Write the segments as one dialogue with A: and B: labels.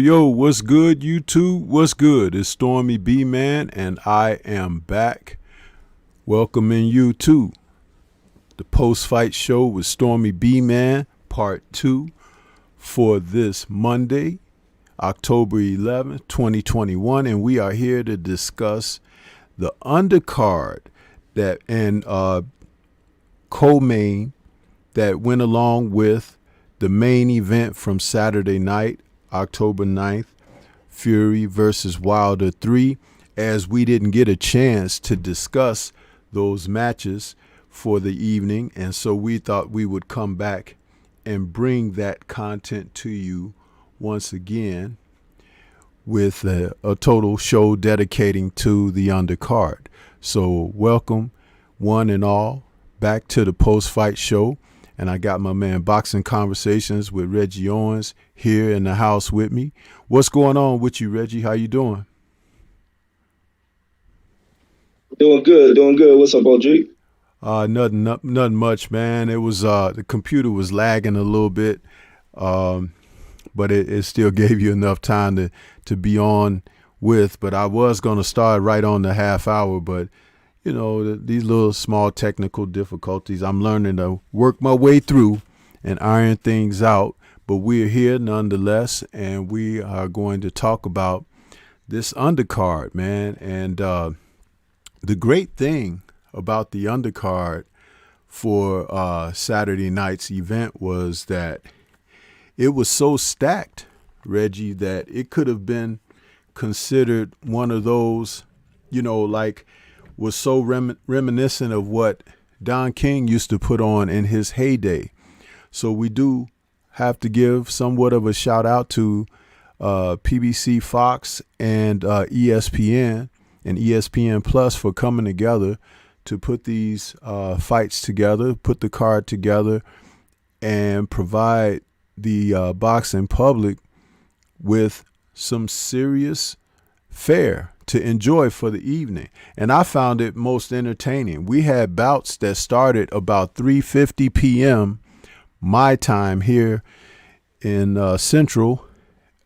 A: Yo, what's good, YouTube? What's good? It's STORMYBMAN, and I am back welcoming you to the post-fight show with STORMYBMAN, part 2, for this Monday, October 11th, 2021, and we are here to discuss the undercard that and co-main that went along with the main event from Saturday night, October 9th, Fury versus Wilder 3, as we didn't get a chance to discuss those matches for the evening. And so we thought we would come back and bring that content to you once again with a total show dedicating to the undercard. So welcome one and all back to the post-fight show. And I got my man Boxing Conversations with Reggie Owens here in the house with me. What's going on with you, Reggie? How you doing?
B: Doing good. What's up, OG?
A: Nothing much, man. It was the computer was lagging a little bit, but it still gave you enough time to be on with. But I was gonna start right on the half hour, but you know, these little small technical difficulties, I'm learning to work my way through and iron things out. But we're here nonetheless, and we are going to talk about this undercard, man. And the great thing about the undercard for Saturday night's event was that it was so stacked, Reggie, that it could have been considered one of those, you know, like was so reminiscent of what Don King used to put on in his heyday. So we do have to give somewhat of a shout out to PBC Fox and ESPN and ESPN Plus for coming together to put these fights together, put the card together, and provide the boxing public with some serious fare to enjoy for the evening. And I found it most entertaining. We had bouts that started about 3:50 p.m. my time here in Central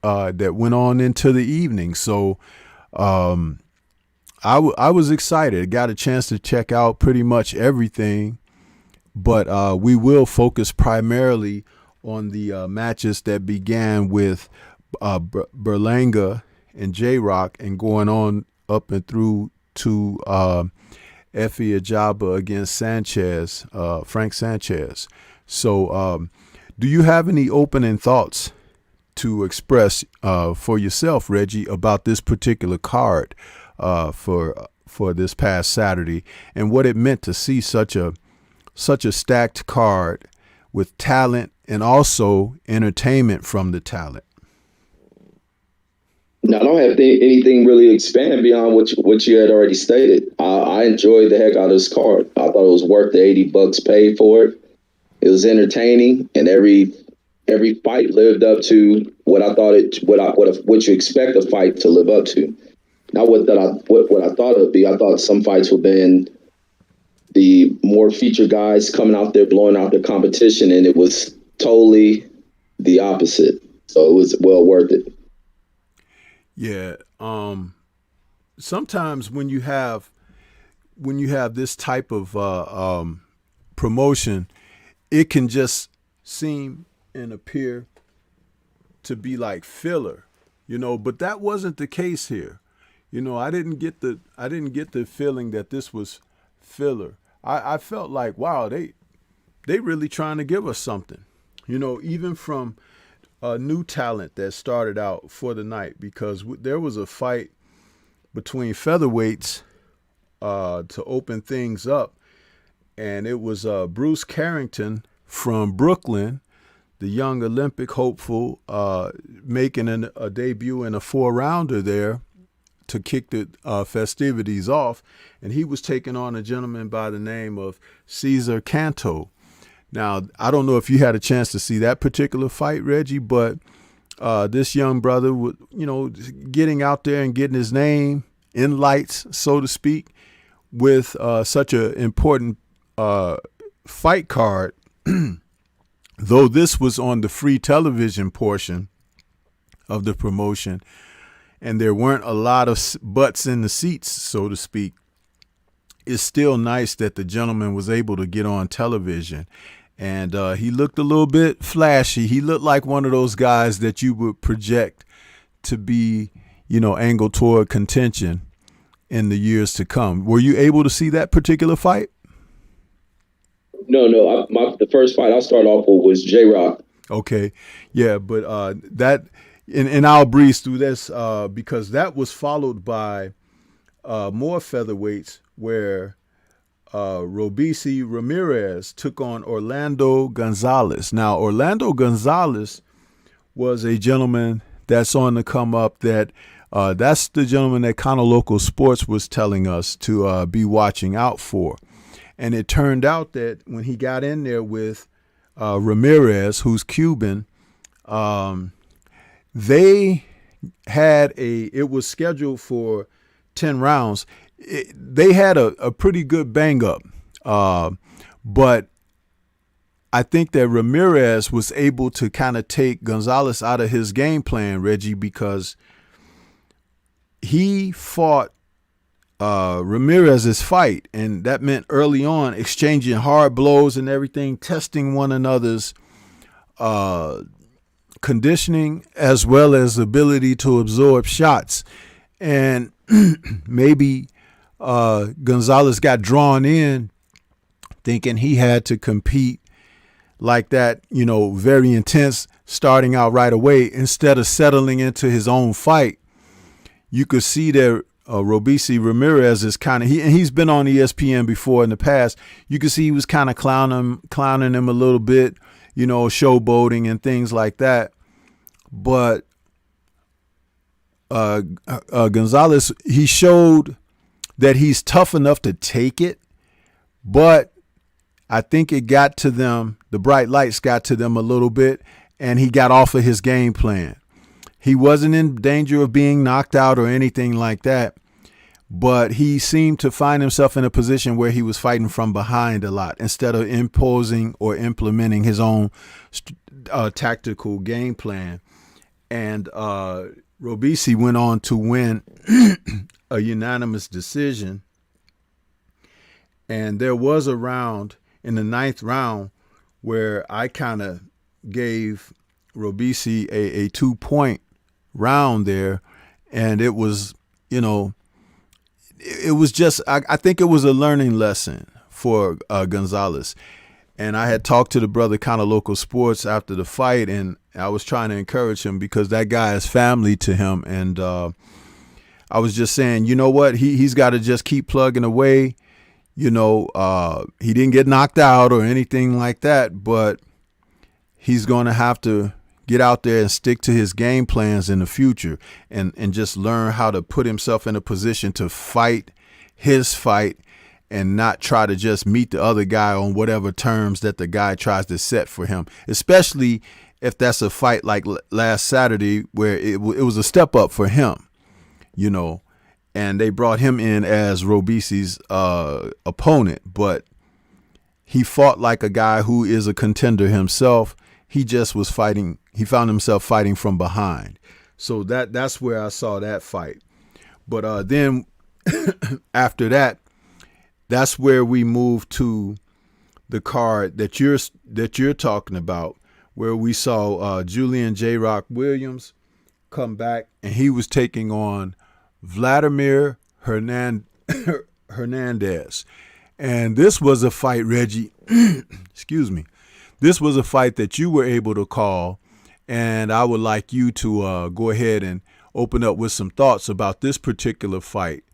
A: that went on into the evening. So I was excited. Got a chance to check out pretty much everything, but we will focus primarily on the matches that began with Berlanga and J-Rock and going on up and through to Effie Ajaba against Sanchez, Frank Sanchez. So do you have any opening thoughts to express for yourself, Reggie, about this particular card for this past Saturday and what it meant to see such a stacked card with talent and also entertainment from the talent?
B: No, I don't have anything really expand beyond what you had already stated. I enjoyed the heck out of this card. I thought it was worth the $80 paid for it. It was entertaining, and every fight lived up to what I thought what you expect a fight to live up to. Not what I thought it would be. I thought some fights would have been the more featured guys coming out there blowing out the competition, and it was totally the opposite. So it was well worth it.
A: Yeah. Sometimes when you have this type of promotion, it can just seem and appear to be like filler, you know, but that wasn't the case here. You know, I didn't get the feeling that this was filler. I felt like, wow, they really trying to give us something, you know, even from new talent that started out for the night, because there was a fight between featherweights to open things up, and it was Bruce Carrington from Brooklyn, the young Olympic hopeful, making a debut in a 4-rounder there to kick the festivities off. And he was taking on a gentleman by the name of Cesar Canto. Now, I don't know if you had a chance to see that particular fight, Reggie, but this young brother, getting out there and getting his name in lights, so to speak, with such an important fight card, though this was on the free television portion of the promotion, and there weren't a lot of butts in the seats, so to speak, it's still nice that the gentleman was able to get on television. And he looked a little bit flashy. He looked like one of those guys that you would project to be, angled toward contention in the years to come. Were you able to see that particular fight?
B: No. The first fight I started off with was J-Rock.
A: Okay. Yeah, but that, and I'll breeze through this because that was followed by more featherweights where Robeisy Ramirez took on Orlando Gonzalez. Now, Orlando Gonzalez was a gentleman that's on the come up. That's the gentleman that kind of Loco Sports was telling us to be watching out for. And it turned out that when he got in there with Ramirez, who's Cuban, they had it was scheduled for 10 rounds. They had a pretty good bang up, but I think that Ramirez was able to kind of take Gonzalez out of his game plan, Reggie, because he fought Ramirez's fight, and that meant early on exchanging hard blows and everything, testing one another's conditioning as well as ability to absorb shots. And maybe Gonzalez got drawn in thinking he had to compete like that, very intense starting out right away instead of settling into his own fight. You could see that Robeisy Ramirez is kind of, he's been on ESPN before in the past. You could see he was kind of clowning him a little bit, showboating and things like that. But Gonzalez, he showed that he's tough enough to take it, but I think it got to them, the bright lights got to them a little bit, and he got off of his game plan. He wasn't in danger of being knocked out or anything like that, but he seemed to find himself in a position where he was fighting from behind a lot instead of imposing or implementing his own tactical game plan. And Robeisy went on to win a unanimous decision. And there was a round in the 9th round where I kind of gave Robeisy a 2-point round there. And it was, it was just, I think it was a learning lesson for Gonzalez. And I had talked to the brother kind of Loco Sports after the fight, and I was trying to encourage him because that guy is family to him. And I was just saying, you know what, he's got to just keep plugging away. He didn't get knocked out or anything like that, but he's going to have to get out there and stick to his game plans in the future and just learn how to put himself in a position to fight his fight and not try to just meet the other guy on whatever terms that the guy tries to set for him, especially if that's a fight like last Saturday where it was a step up for him, and they brought him in as Robeisy's opponent, but he fought like a guy who is a contender himself. He just was fighting. He found himself fighting from behind. So that's where I saw that fight. But then after that, that's where we moved to the card that you're talking about, where we saw Julian J. Rock Williams come back, and he was taking on Vladimir Hernandez. And this was a fight, Reggie, excuse me. This was a fight that you were able to call, and I would like you to go ahead and open up with some thoughts about this particular fight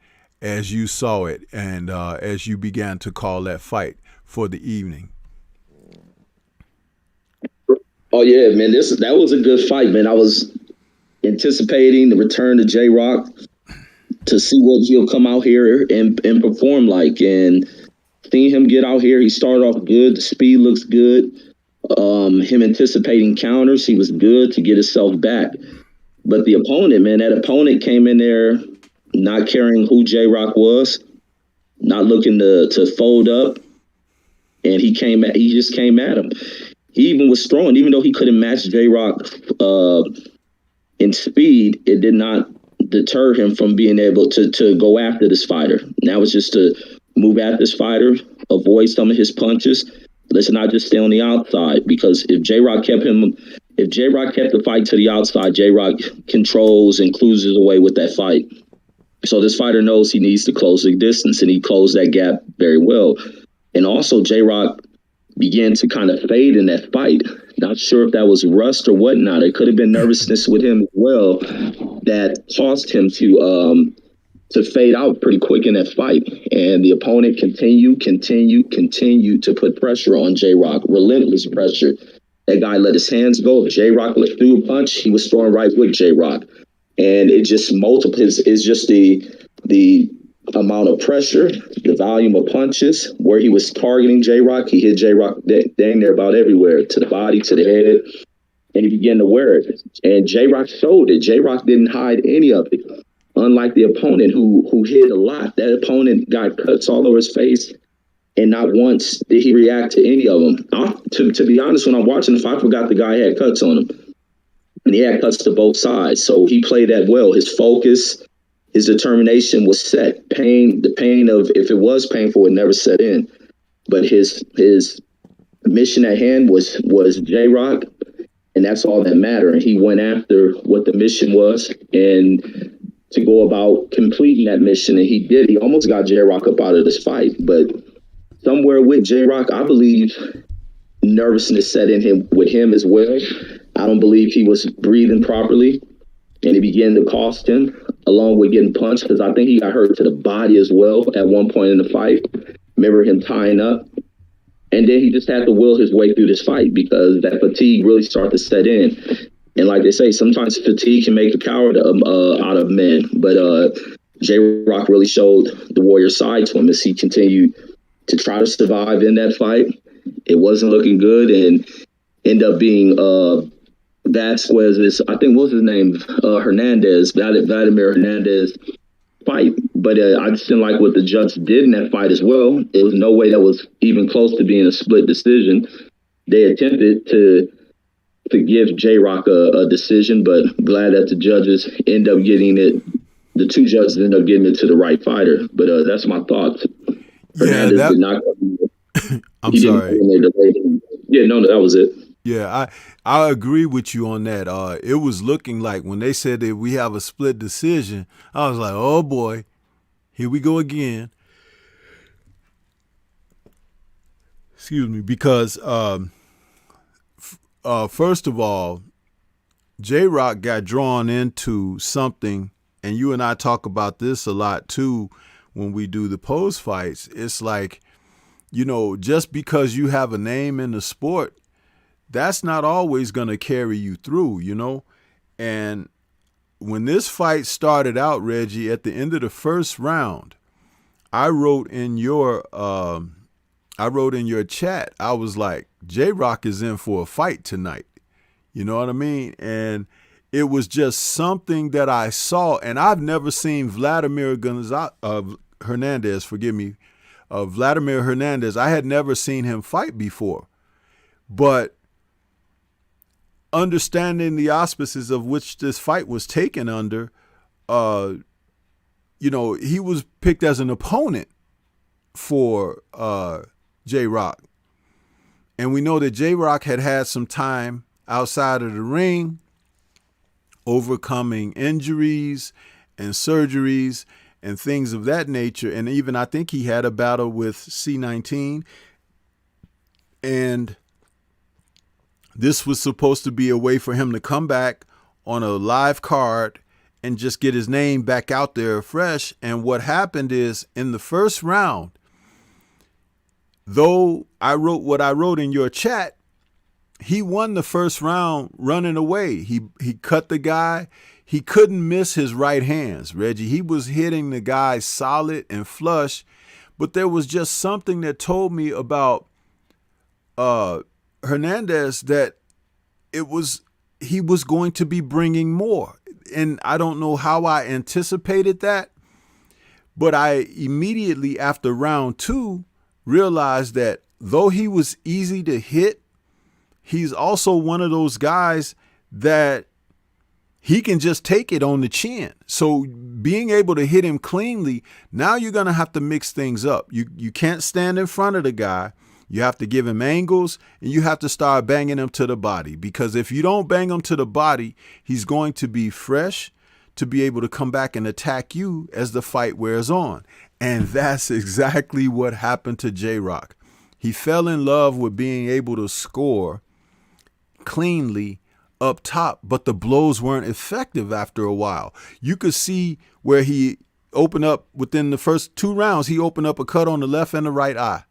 A: as you saw it and as you began to call that fight for the evening?
B: Oh yeah, man, that was a good fight, man. I was anticipating the return of J-Rock to see what he'll come out here and perform like. And seeing him get out here, he started off good. The speed looks good. Him anticipating counters, he was good to get himself back. But the opponent, man, that opponent came in there not caring who J-Rock was, not looking to fold up, and he just came at him. He even was throwing, even though he couldn't match J-Rock in speed, it did not deter him from being able to go after this fighter. Now it's just to move at this fighter, avoid some of his punches. Let's not just stay on the outside, because if J-Rock kept the fight to the outside, J-Rock controls and cruises away with that fight. So this fighter knows he needs to close the distance, and he closed that gap very well. And also J-Rock began to kind of fade in that fight. Not sure if that was rust or whatnot. It could have been nervousness with him as well that caused him to fade out pretty quick in that fight. And the opponent continued to put pressure on J-Rock, relentless pressure. That guy let his hands go. If J-Rock threw a punch, he was throwing right with J-Rock. And it just multiplies. It's just the amount of pressure, the volume of punches, where he was targeting J-Rock. He hit J-Rock dang near about everywhere, to the body, to the head, and he began to wear it. And J-Rock showed it. J-Rock didn't hide any of it. Unlike the opponent who hit a lot. That opponent got cuts all over his face, and not once did he react to any of them. To be honest, when I'm watching the fight, I forgot the guy had cuts on him. And he had cuts to both sides. So he played that well. His focus, his determination was set. The pain of, if it was painful, it never set in. But his mission at hand was J-Rock, and that's all that mattered. And he went after what the mission was, and to go about completing that mission, and he did. He almost got J-Rock up out of this fight, but somewhere with J-Rock, I believe nervousness set in with him as well. I don't believe he was breathing properly, and it began to cost him, along with getting punched, because I think he got hurt to the body as well at one point in the fight. Remember him tying up? And then he just had to will his way through this fight, because that fatigue really started to set in. And like they say, sometimes fatigue can make a coward out of men. But J-Rock really showed the warrior side to him as he continued to try to survive in that fight. It wasn't looking good, and ended up being Vasquez's, I think, what was his name? Vladimir Hernandez fight. But I just didn't like what the judge did in that fight as well. There was no way that was even close to being a split decision. They attempted to give J-Rock a decision, but glad that the judges end up getting it. The two judges end up getting it to the right fighter. But that's my thoughts.
A: Yeah,
B: Hernandez did not.
A: I'm sorry.
B: Yeah, no, that was it.
A: Yeah, I agree with you on that. It was looking like when they said that we have a split decision, I was like, oh boy, here we go again. Excuse me, because first of all, J-Rock got drawn into something, and you and I talk about this a lot too when we do the pose fights. It's like, you know, just because you have a name in the sport, that's not always going to carry you through, you know? And when this fight started out, Reggie, at the end of the first round, I wrote in your chat, I was like, J-Rock is in for a fight tonight. You know what I mean? And it was just something that I saw, and I've never seen Vladimir Hernandez, Vladimir Hernandez. I had never seen him fight before. But understanding the auspices of which this fight was taken under, you know, he was picked as an opponent for J-Rock. And we know that J-Rock had some time outside of the ring, overcoming injuries and surgeries and things of that nature. And even I think he had a battle with C19. And this was supposed to be a way for him to come back on a live card and just get his name back out there fresh. And what happened is, in the first round, though I wrote what I wrote in your chat, he won the first round running away. He cut the guy. He couldn't miss his right hands, Reggie. He was hitting the guy solid and flush, but there was just something that told me about Hernandez that he was going to be bringing more. And I don't know how I anticipated that, but I immediately after round 2 realized that though he was easy to hit, he's also one of those guys that he can just take it on the chin. So being able to hit him cleanly, now you're going to have to mix things up. You can't stand in front of the guy. You have to give him angles, and you have to start banging him to the body, because if you don't bang him to the body, he's going to be fresh to be able to come back and attack you as the fight wears on. And that's exactly what happened to J-Rock. He fell in love with being able to score cleanly up top, but the blows weren't effective after a while. You could see where he opened up within the first 2 rounds, he opened up a cut on the left and the right eye.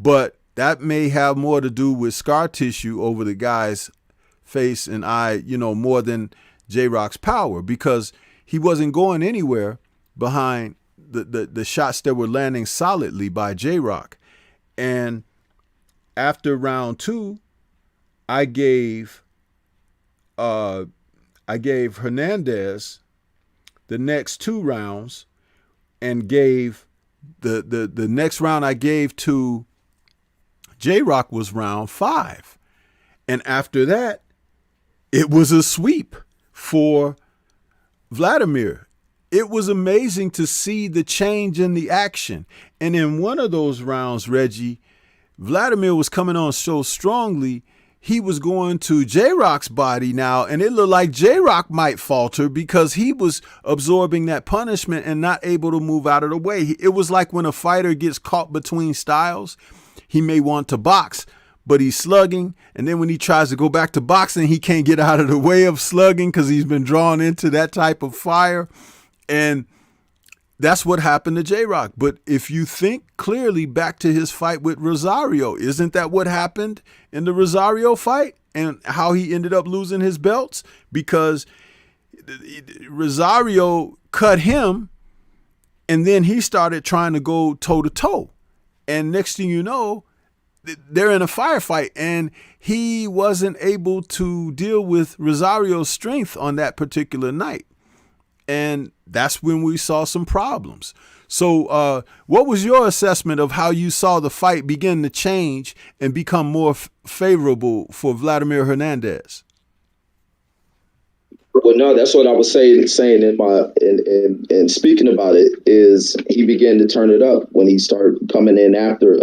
A: But that may have more to do with scar tissue over the guy's face and eye, more than J-Rock's power, because he wasn't going anywhere behind the shots that were landing solidly by J-Rock. And after round 2, I gave Hernandez the next 2 rounds, and gave the next round I gave to J-Rock was round 5. And after that, it was a sweep for Vladimir. It was amazing to see the change in the action. And in one of those rounds, Reggie, Vladimir was coming on so strongly, he was going to J-Rock's body now, and it looked like J-Rock might falter because he was absorbing that punishment and not able to move out of the way. It was like when a fighter gets caught between styles. He may want to box, but he's slugging. And then when he tries to go back to boxing, he can't get out of the way of slugging because he's been drawn into that type of fire. And that's what happened to J-Rock. But if you think clearly back to his fight with Rosario, isn't that what happened in the Rosario fight and how he ended up losing his belts? Because Rosario cut him, and then he started trying to go toe-to-toe. And next thing you know, they're in a firefight, and he wasn't able to deal with Rosario's strength on that particular night. And that's when we saw some problems. So what was your assessment of how you saw the fight begin to change and become more favorable for Vladimir Hernandez?
B: Well, no, that's what I was saying in speaking about it, is he began to turn it up when he started coming in after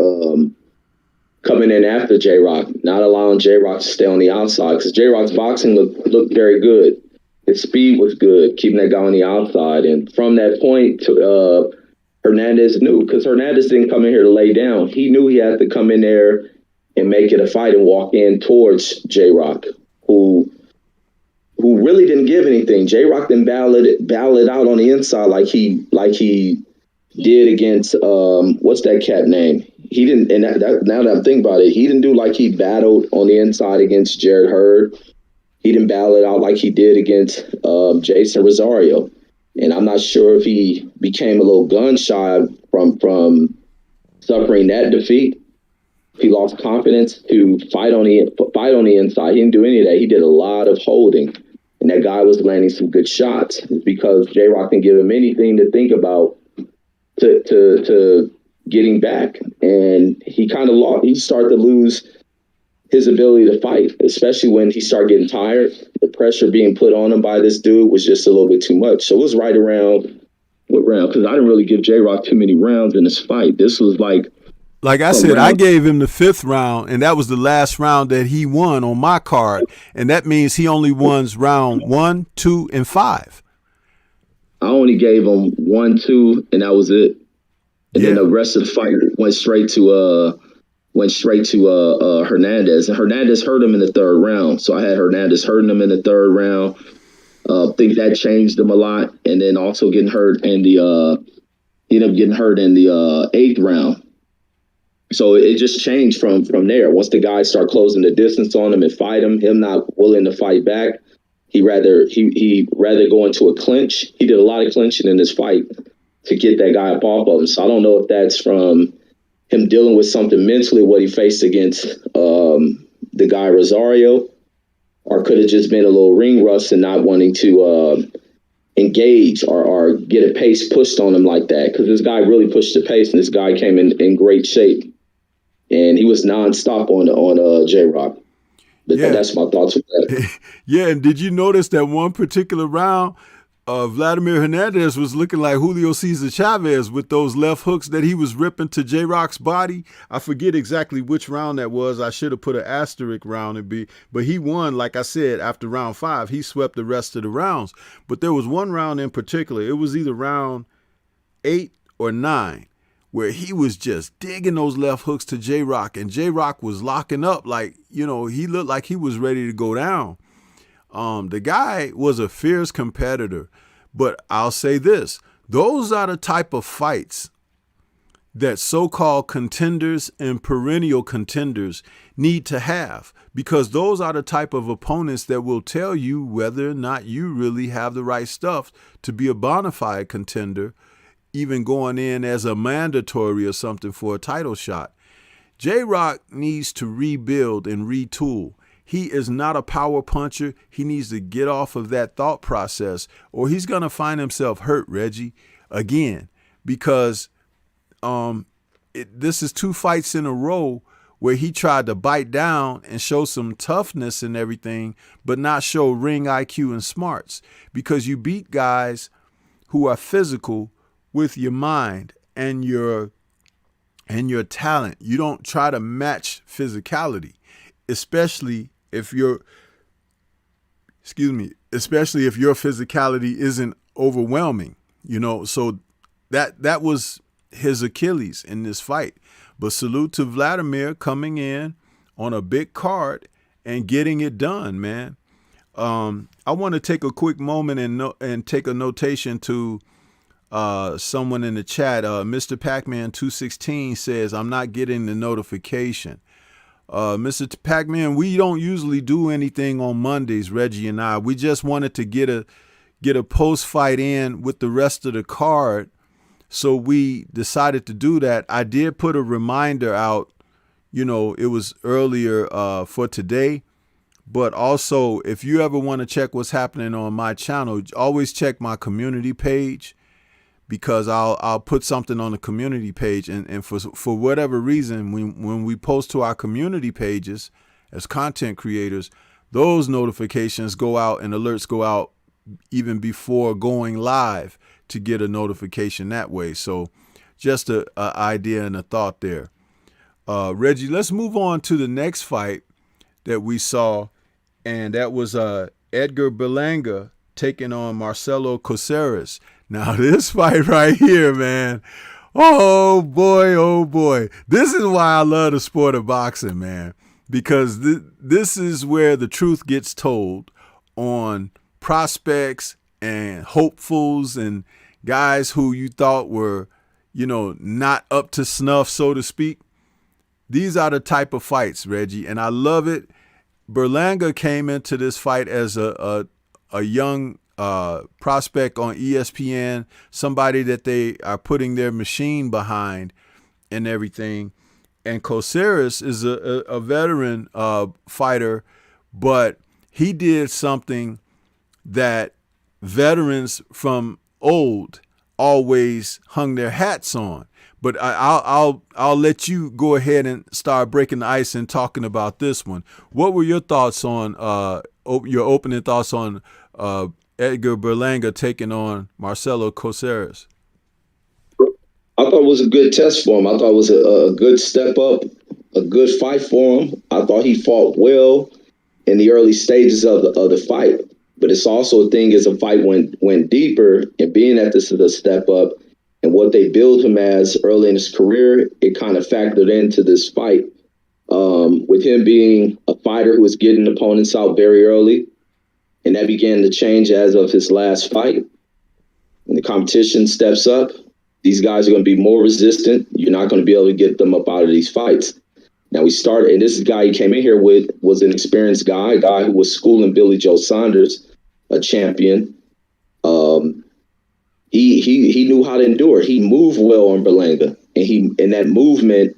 B: J-Rock, not allowing J-Rock to stay on the outside, because J-Rock's boxing looked very good. His speed was good, keeping that guy on the outside. And from that point, Hernandez knew, because Hernandez didn't come in here to lay down. He knew he had to come in there and make it a fight and walk in towards J-Rock, who really didn't give anything. J-Rock didn't battle it out on the inside like he did against what's that cat name? He didn't. And now that I'm thinking about it, he didn't do like he battled on the inside against Jared Hurd. He didn't battle it out like he did against Jason Rosario. And I'm not sure if he became a little gun shy from suffering that defeat. He lost confidence to fight on the inside. He didn't do any of that. He did a lot of holding. And that guy was landing some good shots. It's because J-Rock didn't give him anything to think about to getting back. And he kind of lost. He started to lose his ability to fight, especially when he started getting tired. The pressure being put on him by this dude was just a little bit too much. So it was right around what round? Because I didn't really give J-Rock too many rounds in this fight. This was like
A: I said, I gave him the 5th round, and that was the last round that he won on my card. And that means he only won round 1, 2, and 5.
B: I only gave him 1, 2, and that was it. And then the rest of the fight went straight to Hernandez. And Hernandez hurt him in the 3rd round. So I had Hernandez hurting him in the 3rd round. I think that changed him a lot. And then also getting hurt in the 8th round. So it just changed from there. Once the guys start closing the distance on him and fight him not willing to fight back, he rather go into a clinch. He did a lot of clinching in this fight to get that guy up off of him. So I don't know if that's from him dealing with something mentally, what he faced against the guy Rosario, or could have just been a little ring rust and not wanting to engage or get a pace pushed on him like that. Because this guy really pushed the pace, and this guy came in great shape, and he was nonstop on J-Rock. But
A: Yeah.
B: that's my thoughts with that.
A: Yeah, and did you notice that one particular round, Vladimir Hernandez was looking like Julio Cesar Chavez with those left hooks that he was ripping to J-Rock's body? I forget exactly which round that was. I should have put an asterisk round and be, but he won, like I said, after round 5. He swept the rest of the rounds. But there was one round in particular. It was either round 8 or 9 where he was just digging those left hooks to J-Rock, and J-Rock was locking up like, he looked like he was ready to go down. The guy was a fierce competitor, but I'll say this, those are the type of fights that so-called contenders and perennial contenders need to have, because those are the type of opponents that will tell you whether or not you really have the right stuff to be a bona fide contender, even going in as a mandatory or something for a title shot. J-Rock needs to rebuild and retool. He is not a power puncher. He needs to get off of that thought process, or he's going to find himself hurt, Reggie, again, because this is 2 fights in a row where he tried to bite down and show some toughness and everything, but not show ring IQ and smarts, because you beat guys who are physical with your mind and your talent. You don't try to match physicality, especially if your physicality isn't overwhelming, so that was his Achilles in this fight. But salute to Vladimir coming in on a big card and getting it done, man. I want to take a quick moment and take a notation to someone in the chat. Mr. Pac-Man 216 says, I'm not getting the notification. Mr. Pac-Man, we don't usually do anything on Mondays, Reggie and I. We just wanted to get a post-fight in with the rest of the card, so we decided to do that. I did put a reminder out, it was earlier for today, but also if you ever want to check what's happening on my channel, always check my community page, because I'll put something on the community page, and for whatever reason, when we post to our community pages as content creators, those notifications go out and alerts go out even before going live to get a notification that way. So just a idea and a thought there. Reggie, let's move on to the next fight that we saw, and that was Edgar Berlanga taking on Marcelo Caceres. Now, this fight right here, man, oh boy. This is why I love the sport of boxing, man, because this is where the truth gets told on prospects and hopefuls and guys who you thought were, not up to snuff, so to speak. These are the type of fights, Reggie, and I love it. Berlanga came into this fight as a young prospect on ESPN, somebody that they are putting their machine behind and everything. And Caceres is a veteran fighter, but he did something that veterans from old always hung their hats on. But I'll let you go ahead and start breaking the ice and talking about this one. What were your thoughts on your opening thoughts on Edgar Berlanga taking on Marcelo Caceres?
B: I thought it was a good test for him. I thought it was a good step up, a good fight for him. I thought he fought well in the early stages of the fight. But it's also a thing as a fight went deeper, and being that this is a step up and what they build him as early in his career, it kind of factored into this fight. With him being a fighter who was getting opponents out very early, and that began to change as of his last fight. When the competition steps up, These guys are going to be more resistant. You're not going to be able to get them up out of these fights. Now we started, and this guy he came in here with was an experienced guy, a guy who was schooling Billy Joe Saunders, a champion. He knew how to endure. He moved well on Berlanga, and that movement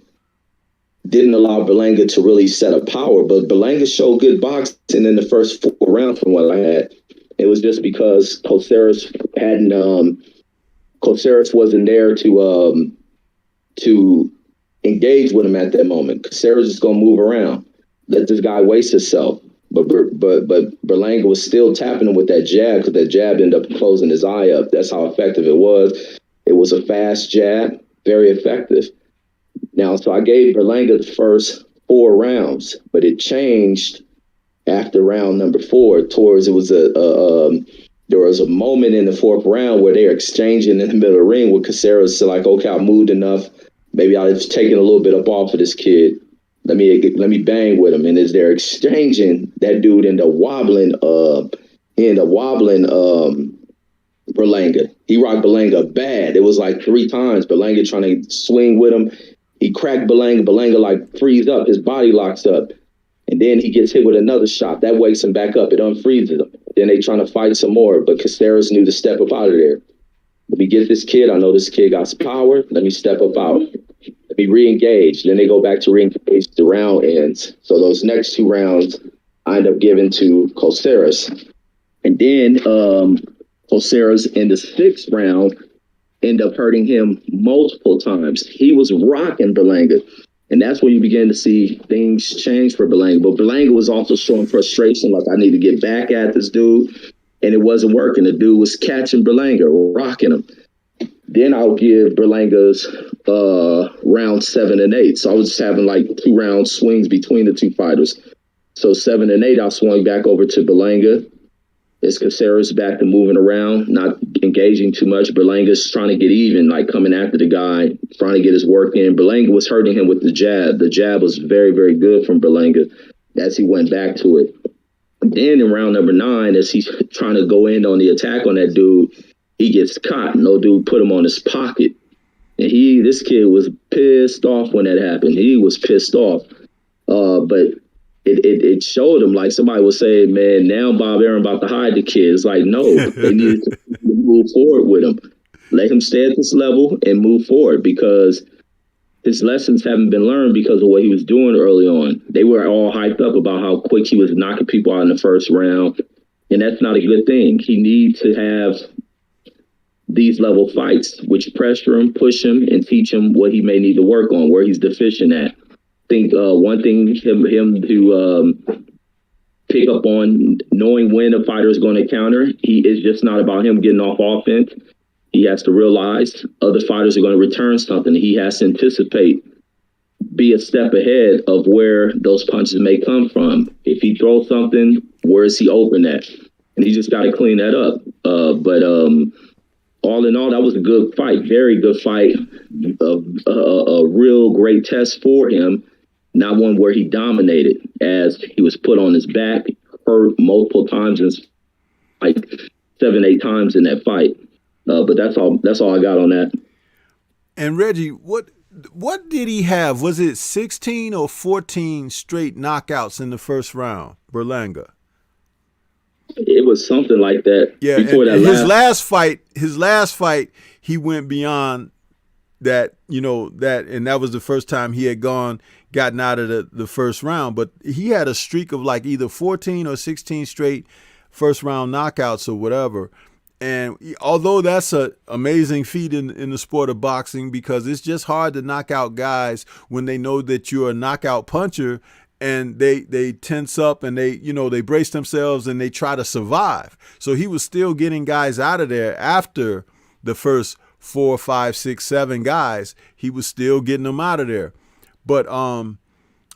B: didn't allow Berlanga to really set up power. But Berlanga showed good boxing in the first 4 rounds from what I had. It was just because Coceres wasn't there to engage with him at that moment. Coceres is gonna move around, let this guy waste himself. But Berlanga was still tapping him with that jab, because that jab ended up closing his eye up. That's how effective it was. It was a fast jab, very effective. Now, so I gave Berlanga the first 4 rounds, but it changed after round number 4. There was a moment in the 4th round where they were exchanging in the middle of the ring with Coceres said, like, okay, I moved enough. Maybe I've taken a little bit up off of this kid. Let me bang with him. And as they're exchanging, that dude ended up wobbling Berlanga. He rocked Berlanga bad. It was like 3 times. Berlanga trying to swing with him. He cracked Berlanga. Berlanga like frees up. His body locks up. And then he gets hit with another shot. That wakes him back up. It unfreezes him. Then they trying to fight some more. But Coceres knew to step up out of there. Let me get this kid. I know this kid got some power. Let me step up out. Let me re-engage. Then they go back to re-engage. The round ends. So those next 2 rounds, I end up giving to Coceres. And then Coceres in the 6th round end up hurting him multiple times. He was rocking Berlanga. And that's when you begin to see things change for Berlanga. But Berlanga was also showing frustration, like, I need to get back at this dude. And it wasn't working. The dude was catching Berlanga, rocking him. Then I'll give Berlanga's round 7 and 8. So I was just having like 2 round swings between the 2 fighters. So 7 and 8, I swung back over to Berlanga. It's Coceres back to moving around, not engaging too much. Berlanga's trying to get even, like coming after the guy, trying to get his work in. Berlanga was hurting him with the jab. The jab was very, very good from Berlanga as he went back to it. Then in round number 9, as he's trying to go in on the attack on that dude, he gets caught. No dude put him on his pocket. And this kid was pissed off when that happened. He was pissed off. But it showed him, like somebody was saying, man, now Bob Aaron about to hide the kid. It's like, no, they needed to move forward with him. Let him stay at this level and move forward, because his lessons haven't been learned because of what he was doing early on. They were all hyped up about how quick he was knocking people out in the 1st round. And that's not a good thing. He needs to have these level fights, which pressure him, push him, and teach him what he may need to work on, where he's deficient at. I think one thing him to pick up on, knowing when a fighter is going to counter, it's just not about him getting off offense. He has to realize other fighters are going to return something. He has to anticipate, be a step ahead of where those punches may come from. If he throws something, where is he open at? And he just got to clean that up. But all in all, that was a good fight, very good fight, a real great test for him. Not one where he dominated, as he was put on his back, hurt multiple times, and like 7, 8 times in that fight. But that's all I got on that.
A: And Reggie, what did he have? Was it 16 or 14 straight knockouts in the 1st round, Berlanga?
B: It was something like that.
A: Yeah,
B: before that
A: his last fight, he went beyond that, and that was the first time he had gotten out of the 1st round. But he had a streak of like either 14 or 16 straight 1st round knockouts or whatever. And although that's an amazing feat in the sport of boxing, because it's just hard to knock out guys when they know that you're a knockout puncher, and they tense up and they brace themselves and they try to survive. So he was still getting guys out of there after the first 4, 5, 6, 7 guys. He was still getting them out of there. But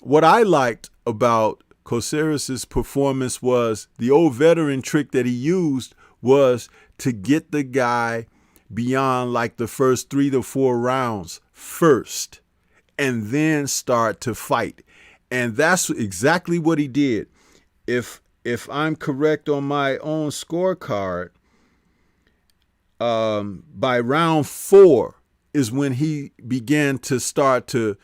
A: what I liked about Coceres' performance was the old veteran trick that he used was to get the guy beyond like the first 3 to 4 rounds first, and then start to fight. And that's exactly what he did. If I'm correct on my own scorecard, by round 4, is when he began to start to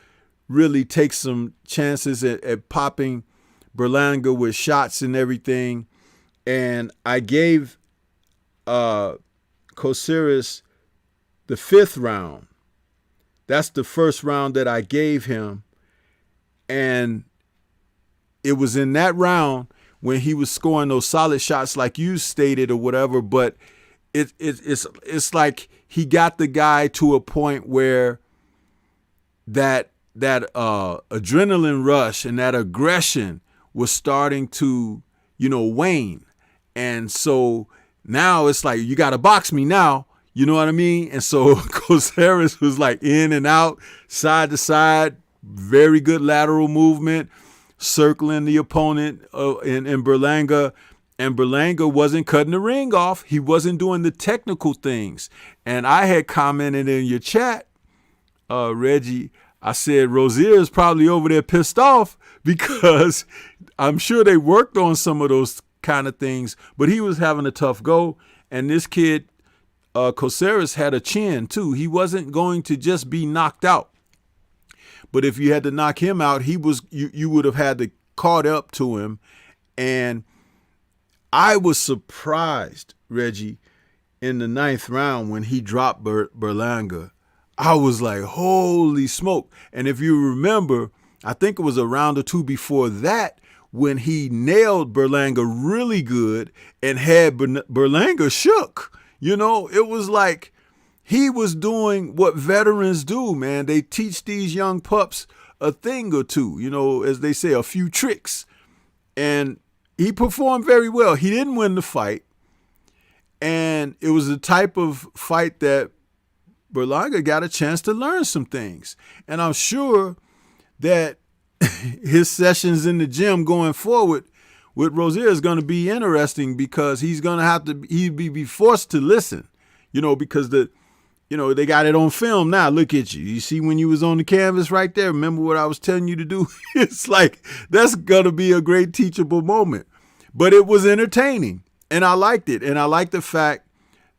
A: really take some chances at popping Berlanga with shots and everything. And I gave Caceres the 5th round. That's the first round that I gave him. And it was in that round when he was scoring those solid shots like you stated or whatever, but it's like he got the guy to a point where that adrenaline rush and that aggression was starting to, wane. And so now it's like, you got to box me now. You know what I mean? And so Caceres was like in and out, side to side, very good lateral movement, circling the opponent in Berlanga. And Berlanga wasn't cutting the ring off. He wasn't doing the technical things. And I had commented in your chat, Reggie, I said Rozier is probably over there pissed off because I'm sure they worked on some of those kind of things, but he was having a tough go. And this kid, Caceres, had a chin too. He wasn't going to just be knocked out. But if you had to knock him out, you would have had to caught up to him. And I was surprised, Reggie, in the 9th round when he dropped Berlanga. I was like, holy smoke. And if you remember, I think it was a round or two before that when he nailed Berlanga really good and had Berlanga shook. It was like he was doing what veterans do, man. They teach these young pups a thing or two, as they say, a few tricks. And he performed very well. He didn't win the fight. And it was the type of fight that Berlanga got a chance to learn some things. And I'm sure that his sessions in the gym going forward with Rozier is going to be interesting because he's going to have to be forced to listen, because they got it on film now. Look at you. You see when you was on the canvas right there, remember what I was telling you to do? It's like, that's going to be a great teachable moment. But it was entertaining, and I liked it. And I like the fact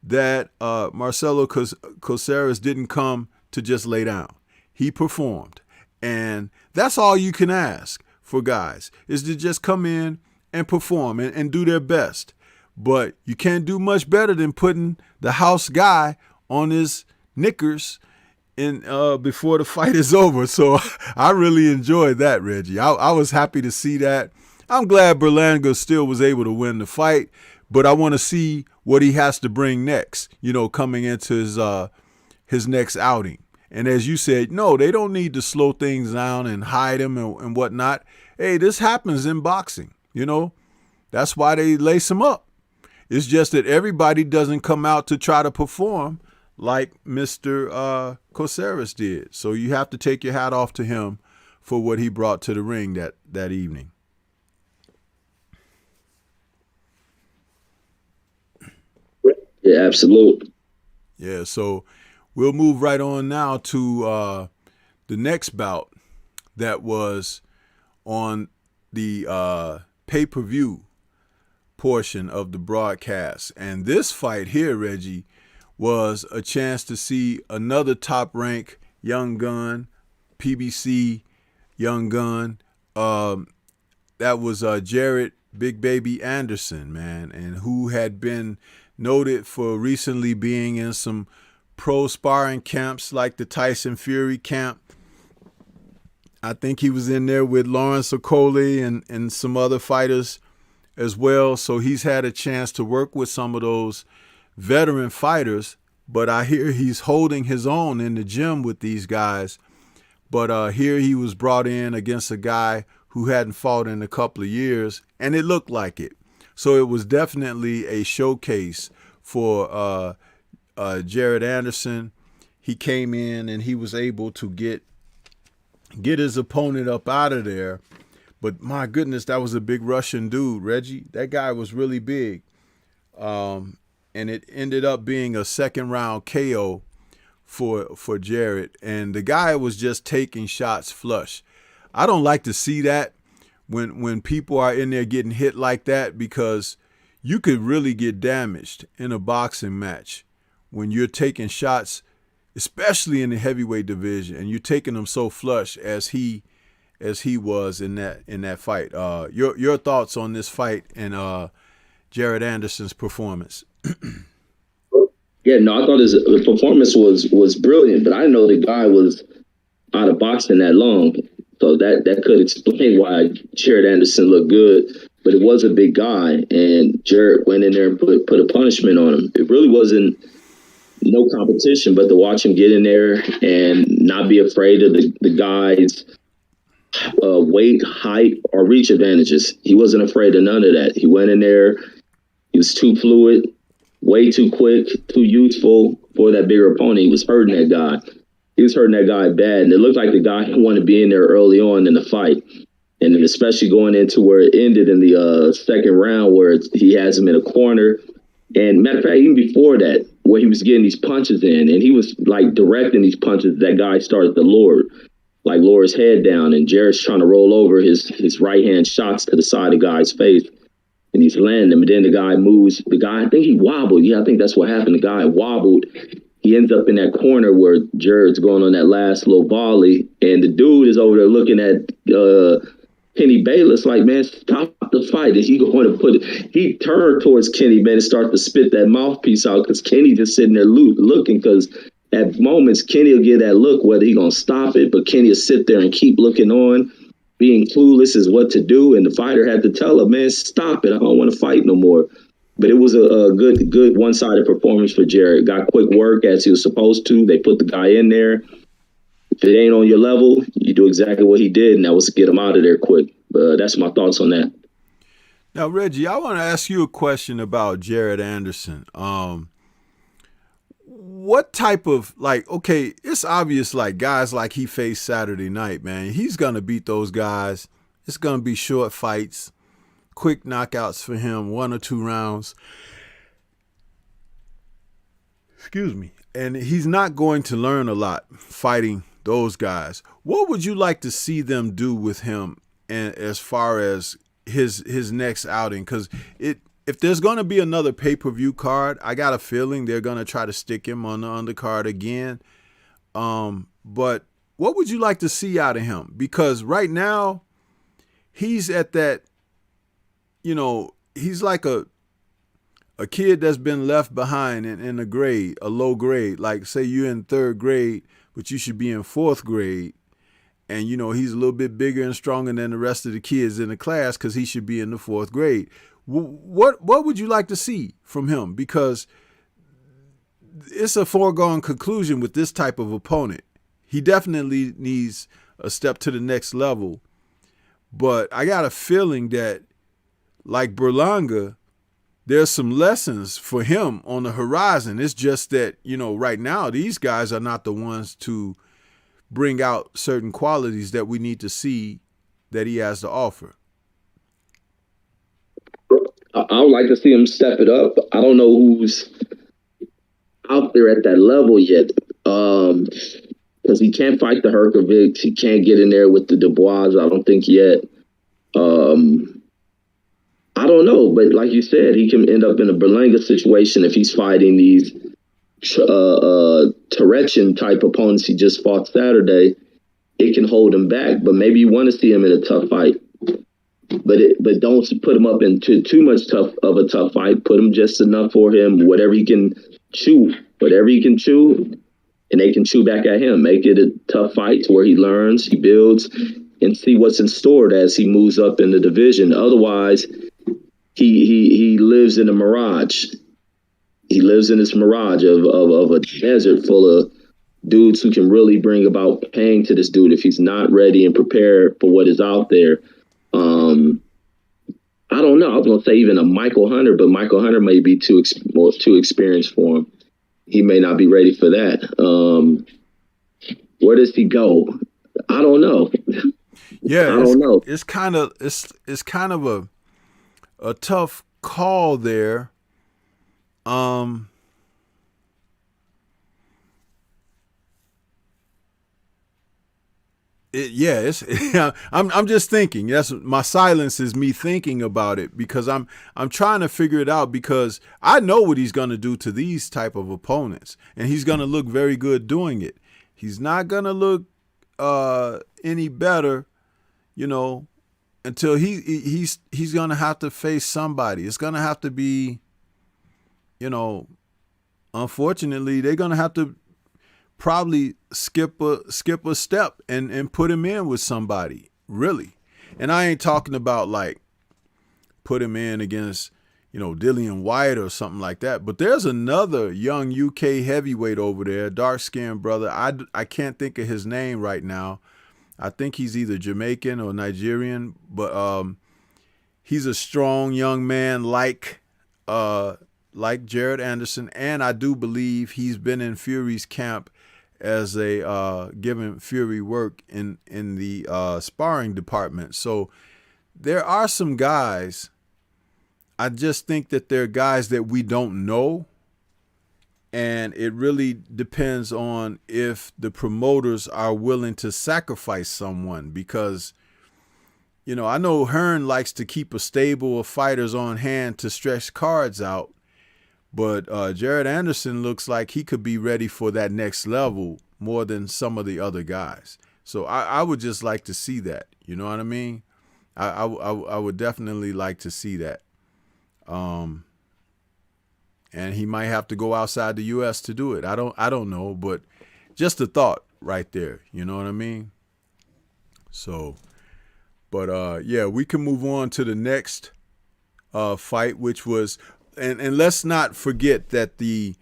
A: that Marcelo Caceres didn't come to just lay down. He performed. And that's all you can ask for guys, is to just come in and perform and do their best. But you can't do much better than putting the house guy on his knickers before the fight is over. So I really enjoyed that, Reggie. I was happy to see that. I'm glad Berlanga still was able to win the fight, but I want to see what he has to bring next, coming into his next outing. And as you said, no, they don't need to slow things down and hide him and whatnot. Hey, this happens in boxing, That's why they lace him up. It's just that everybody doesn't come out to try to perform like Mr. Caceres did. So you have to take your hat off to him for what he brought to the ring that evening.
B: Yeah, absolutely.
A: Yeah, so we'll move right on now to the next bout that was on the pay-per-view portion of the broadcast. And this fight here, Reggie, was a chance to see another top-ranked young gun, PBC young gun. That was Jared Big Baby Anderson, man, and who had been noted for recently being in some pro sparring camps like the Tyson Fury camp. I think he was in there with Lawrence Okoli and some other fighters as well. So he's had a chance to work with some of those veteran fighters, but I hear he's holding his own in the gym with these guys. But here he was brought in against a guy who hadn't fought in a couple of years, and it looked like it. So it was definitely a showcase for Jared Anderson. He came in and he was able to get his opponent up out of there. But my goodness, that was a big Russian dude, Reggie. That guy was really big. And it ended up being a second round KO for Jared. And the guy was just taking shots flush. I don't like to see that when people are in there getting hit like that, because you could really get damaged in a boxing match when you're taking shots, especially in the heavyweight division, and you're taking him so flush as he was in that fight. Your thoughts on this fight and Jared Anderson's performance?
B: Yeah, no, I thought his performance was brilliant, but I didn't know the guy was out of boxing that long. So that could explain why Jared Anderson looked good. But it was a big guy, and Jared went in there and put a punishment on him. It really wasn't no competition, but to watch him get in there and not be afraid of the guy's weight, height, or reach advantages. He wasn't afraid of none of that. He went in there. He was too fluid, way too quick, too youthful for that bigger opponent. He was hurting that guy. He was hurting that guy bad, and it looked like the guy wanted to be in there early on in the fight. And then especially going into where it ended in the second round, where he has him in a corner. And matter of fact, even before that, where he was getting these punches in, and he was like directing these punches, that guy started to lower his head down, and Jared's trying to roll over his right hand shots to the side of the guy's face, and he's landing them. And then the guy moves. The guy, I think he wobbled. Yeah, I think that's what happened. The guy wobbled. He ends up in that corner where Jared's going on that last little volley, and the dude is over there looking at Kenny Bayless like, man, stop the fight. Is he going to put it? He turned towards Kenny, man, and started to spit that mouthpiece out because Kenny just sitting there looking, because at moments Kenny will get that look whether he going to stop it, but Kenny will sit there and keep looking on, being clueless as what to do, and the fighter had to tell him, man, stop it. I don't want to fight no more. But it was a good one-sided performance for Jared. Got quick work as he was supposed to. They put the guy in there. If it ain't on your level, you do exactly what he did, and that was to get him out of there quick. But that's my thoughts on that.
A: Now, Reggie, I want to ask you a question about Jared Anderson. What type of, okay, it's obvious, guys like he faced Saturday night, man, he's going to beat those guys. It's going to be short fights, quick knockouts for him, 1 or 2 rounds. Excuse me. And he's not going to learn a lot fighting those guys. What would you like to see them do with him, and as far as his next outing? Because if there's going to be another pay-per-view card, I got a feeling they're going to try to stick him on the undercard again. But what would you like to see out of him? Because right now, he's at that, he's like a kid that's been left behind in a grade, a low grade. Like, say you're in 3rd grade, but you should be in 4th grade. And, he's a little bit bigger and stronger than the rest of the kids in the class because he should be in the 4th grade. What would you like to see from him? Because it's a foregone conclusion with this type of opponent. He definitely needs a step to the next level. But I got a feeling that, like Berlanga, there's some lessons for him on the horizon. It's just that, right now, these guys are not the ones to bring out certain qualities that we need to see that he has to offer.
B: I would like to see him step it up. I don't know who's out there at that level yet, because he can't fight the Herkovics. He can't get in there with the Dubois, I don't think yet. I don't know, but like you said, he can end up in a Berlanga situation if he's fighting these Turetsian type opponents he just fought Saturday. It can hold him back, but maybe you want to see him in a tough fight. But don't put him up into too much tough fight. Put him just enough for him, whatever he can chew, and they can chew back at him. Make it a tough fight to where he learns, he builds, and see what's in store as he moves up in the division. Otherwise, he lives in a mirage. He lives in this mirage of a desert full of dudes who can really bring about pain to this dude if he's not ready and prepared for what is out there. I don't know. I was going to say even a Michael Hunter, but Michael Hunter may be too experienced for him. He may not be ready for that. Where does he go? I don't know.
A: Yeah,
B: I don't know.
A: It's kind of a tough call there. it's I'm just thinking. That's my silence is me thinking about it because I'm trying to figure it out because I know what he's going to do to these type of opponents, and he's going to look very good doing it. He's not going to look any better, you know, until he's going to have to face somebody. It's going to have to be, you know, unfortunately, they're going to have to probably skip a step and put him in with somebody, really. And I ain't talking about like put him in against, you know, Dillian White or something like that. But there's another young UK heavyweight over there, dark-skinned brother. I can't think of his name right now. I think he's either Jamaican or Nigerian, but he's a strong young man like Jared Anderson, and I do believe he's been in Fury's camp as a giving Fury work in the sparring department. So there are some guys. I just think that they're guys that we don't know, and it really depends on if the promoters are willing to sacrifice someone because, you know, I know Hearn likes to keep a stable of fighters on hand to stretch cards out. But Jared Anderson looks like he could be ready for that next level more than some of the other guys. So I would just like to see that. You know what I mean? I would definitely like to see that. And he might have to go outside the U.S. to do it. I don't know, but just a thought right there. You know what I mean? So, but yeah, we can move on to the next fight, which was. And let's not forget that the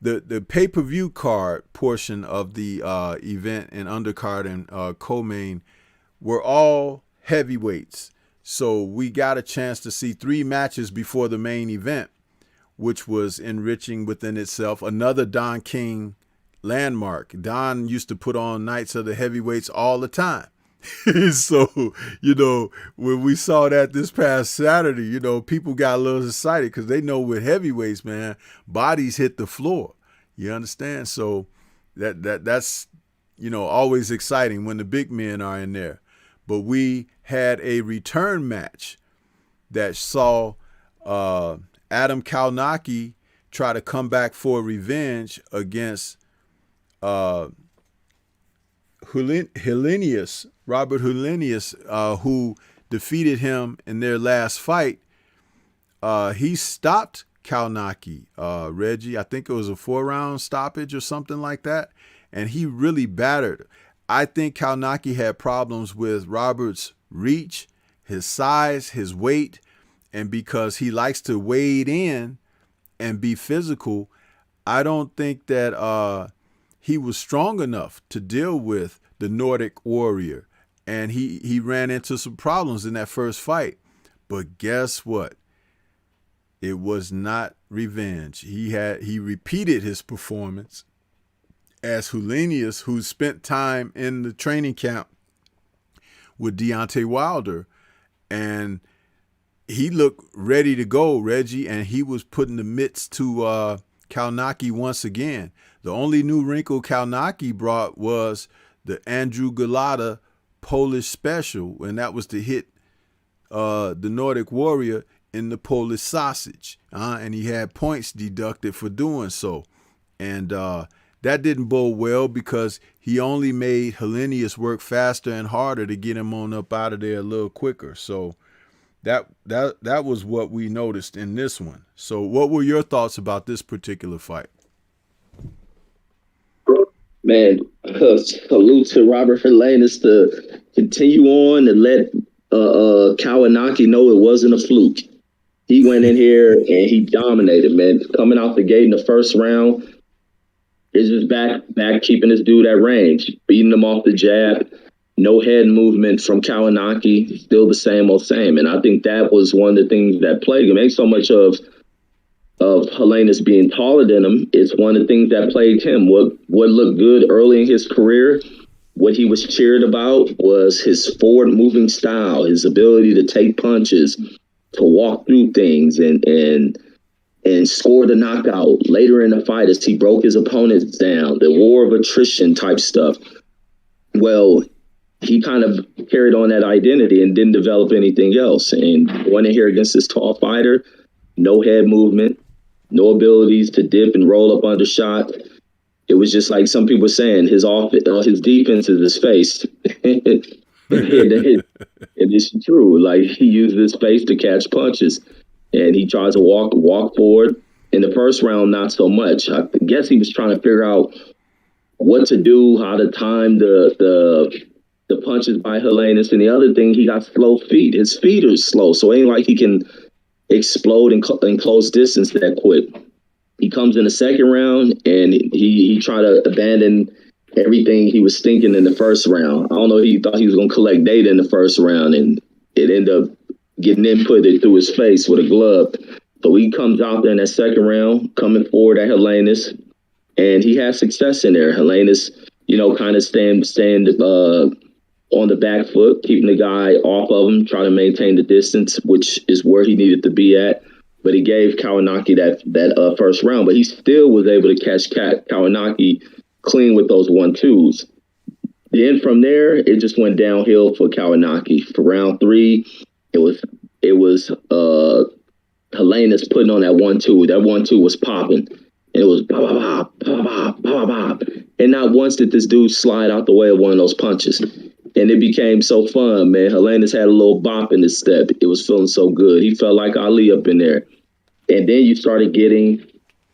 A: pay-per-view card portion of the event and undercard and co-main were all heavyweights. So we got a chance to see 3 matches before the main event, which was enriching within itself. Another Don King landmark. Don used to put on nights of the heavyweights all the time. So, you know, when we saw that this past Saturday, you know, people got a little excited because they know with heavyweights, man, bodies hit the floor. You understand? So that's, you know, always exciting when the big men are in there. But we had a return match that saw Adam Kalnaki try to come back for revenge against Robert Helenius, who defeated him in their last fight. He stopped Kalnaki, Reggie. I think it was a 4-round stoppage or something like that. And he really battered. I think Kalnaki had problems with Robert's reach, his size, his weight, and because he likes to wade in and be physical, I don't think that he was strong enough to deal with the Nordic Warrior. And he ran into some problems in that first fight. But guess what? It was not revenge. He repeated his performance as Helenius, who spent time in the training camp with Deontay Wilder. And he looked ready to go, Reggie, and he was putting the mitts to Kalnaki once again. The only new wrinkle Kalnaki brought was the Andrew Golota Polish special, and that was to hit the Nordic Warrior in the Polish sausage. And he had points deducted for doing so. And that didn't bode well because he only made Helenius work faster and harder to get him on up out of there a little quicker. So that was what we noticed in this one. So what were your thoughts about this particular fight?
B: Man, salute to Robert Helenius to continue on and let Kawanaki know it wasn't a fluke. He went in here and he dominated, man. Coming out the gate in the first round, it's just back keeping this dude at range, beating him off the jab. No head movement from Kawanaki, still the same old same. And I think that was one of the things that plagued him. Ain't so much of Helenius being taller than him. It's one of the things that plagued him. What looked good early in his career, what he was cheered about was his forward moving style, his ability to take punches, to walk through things and score the knockout later in the fight as he broke his opponents down, the war of attrition type stuff. Well, he kind of carried on that identity and didn't develop anything else. And went in here against this tall fighter, no head movement, no abilities to dip and roll up under shot. It was just like some people were saying, his defense is his face. And it's true. Like, he used his face to catch punches, and he tries to walk forward. In the first round, not so much. I guess he was trying to figure out what to do, how to time the punches by Helenius. And the other thing, he got slow feet. His feet are slow, so it ain't like he can explode in close distance that quick. He comes in the second round, and he tried to abandon everything he was thinking in the first round. I don't know, he thought he was going to collect data in the first round, and it ended up getting inputted through his face with a glove. So he comes out there in that second round, coming forward at Helenius, and he has success in there. Helenius, kind of staying on the back foot, keeping the guy off of him, trying to maintain the distance, which is where he needed to be at. But he gave Kawanaki that first round, but he still was able to catch Kawanaki clean with those 1-2s. Then from there, it just went downhill for Kawanaki. For round 3, it was Helenius putting on that 1-2. That 1-2 was popping. And it was bop, bop, bop, bop, bop. And not once did this dude slide out the way of one of those punches. And it became so fun, man. Helenius had a little bop in his step. It was feeling so good. He felt like Ali up in there. And then you started getting,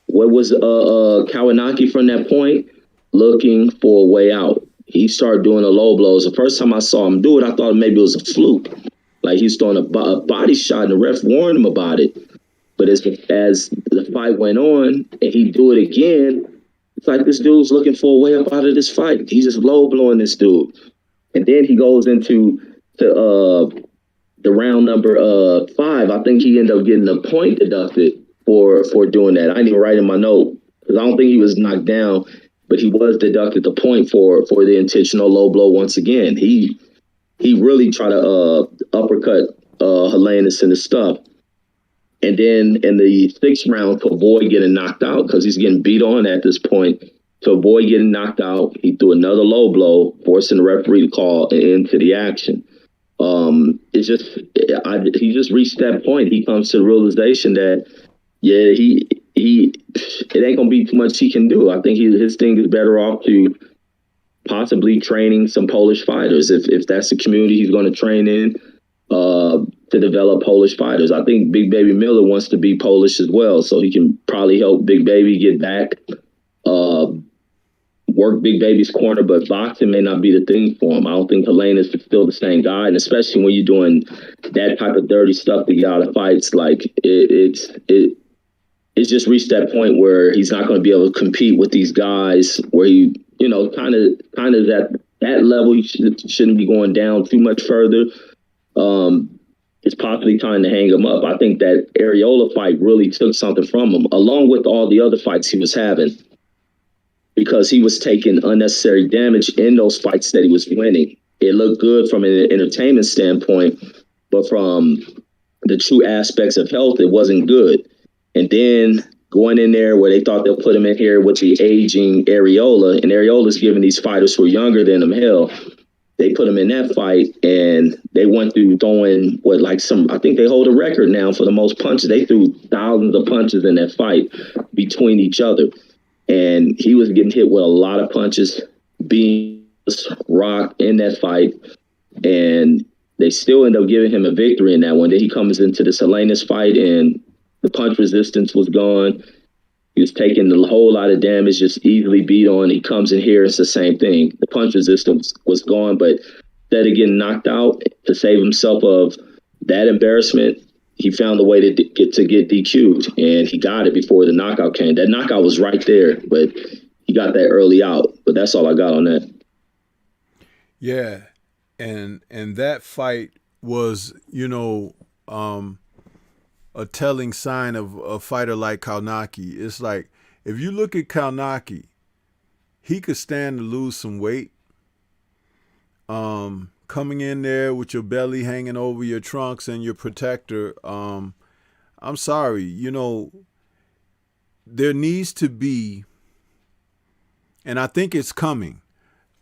B: what was Kawanaki from that point? Looking for a way out. He started doing the low blows. The first time I saw him do it, I thought maybe it was a fluke. Like, he's throwing a body shot, and the ref warned him about it. But as the fight went on and he do it again, it's like this dude's looking for a way up out of this fight. He's just low blowing this dude. And then he goes into the round number 5. I think he ended up getting a point deducted for doing that. I didn't even write in my note because I don't think he was knocked down, but he was deducted the point for the intentional low blow once again. He really tried to uppercut Helenius and his stuff. And then in the 6th round, to avoid getting knocked out, because he's getting beat on at this point, to avoid getting knocked out, he threw another low blow, forcing the referee to call into the action. He just reached that point. He comes to the realization that, it ain't gonna be too much he can do. I think his thing is better off to possibly training some Polish fighters if that's the community he's going to train in, to develop Polish fighters. I think Big Baby Miller wants to be Polish as well, so he can probably help Big Baby get back, work Big Baby's corner, but boxing may not be the thing for him. I don't think Helenius is still the same guy, and especially when you're doing that type of dirty stuff to get out of fights, like it's just reached that point where he's not going to be able to compete with these guys where he, kind of that level. He shouldn't be going down too much further. It's possibly time to hang him up. I think that Areola fight really took something from him, along with all the other fights he was having, because he was taking unnecessary damage in those fights that he was winning. It looked good from an entertainment standpoint, but from the true aspects of health, it wasn't good. And then going in there where they thought they'll put him in here with the aging Areola, and Areola's giving these fighters who are younger than him hell. They put him in that fight, and they went through throwing I think they hold a record now for the most punches. They threw thousands of punches in that fight between each other. And he was getting hit with a lot of punches, being rocked in that fight. And they still end up giving him a victory in that one. Then he comes into the Helenius fight, and the punch resistance was gone. He was taking a whole lot of damage, just easily beat on. He comes in here, it's the same thing. The punch resistance was gone, but instead of getting knocked out, to save himself of that embarrassment, he found a way to get DQ'd, and he got it before the knockout came. That knockout was right there, but he got that early out. But that's all I got on that.
A: Yeah, and that fight was, a telling sign of a fighter like Kawanaki. It's like, if you look at Kawanaki, he could stand to lose some weight. Coming in there with your belly hanging over your trunks and your protector, I'm sorry, there needs to be, and I think it's coming,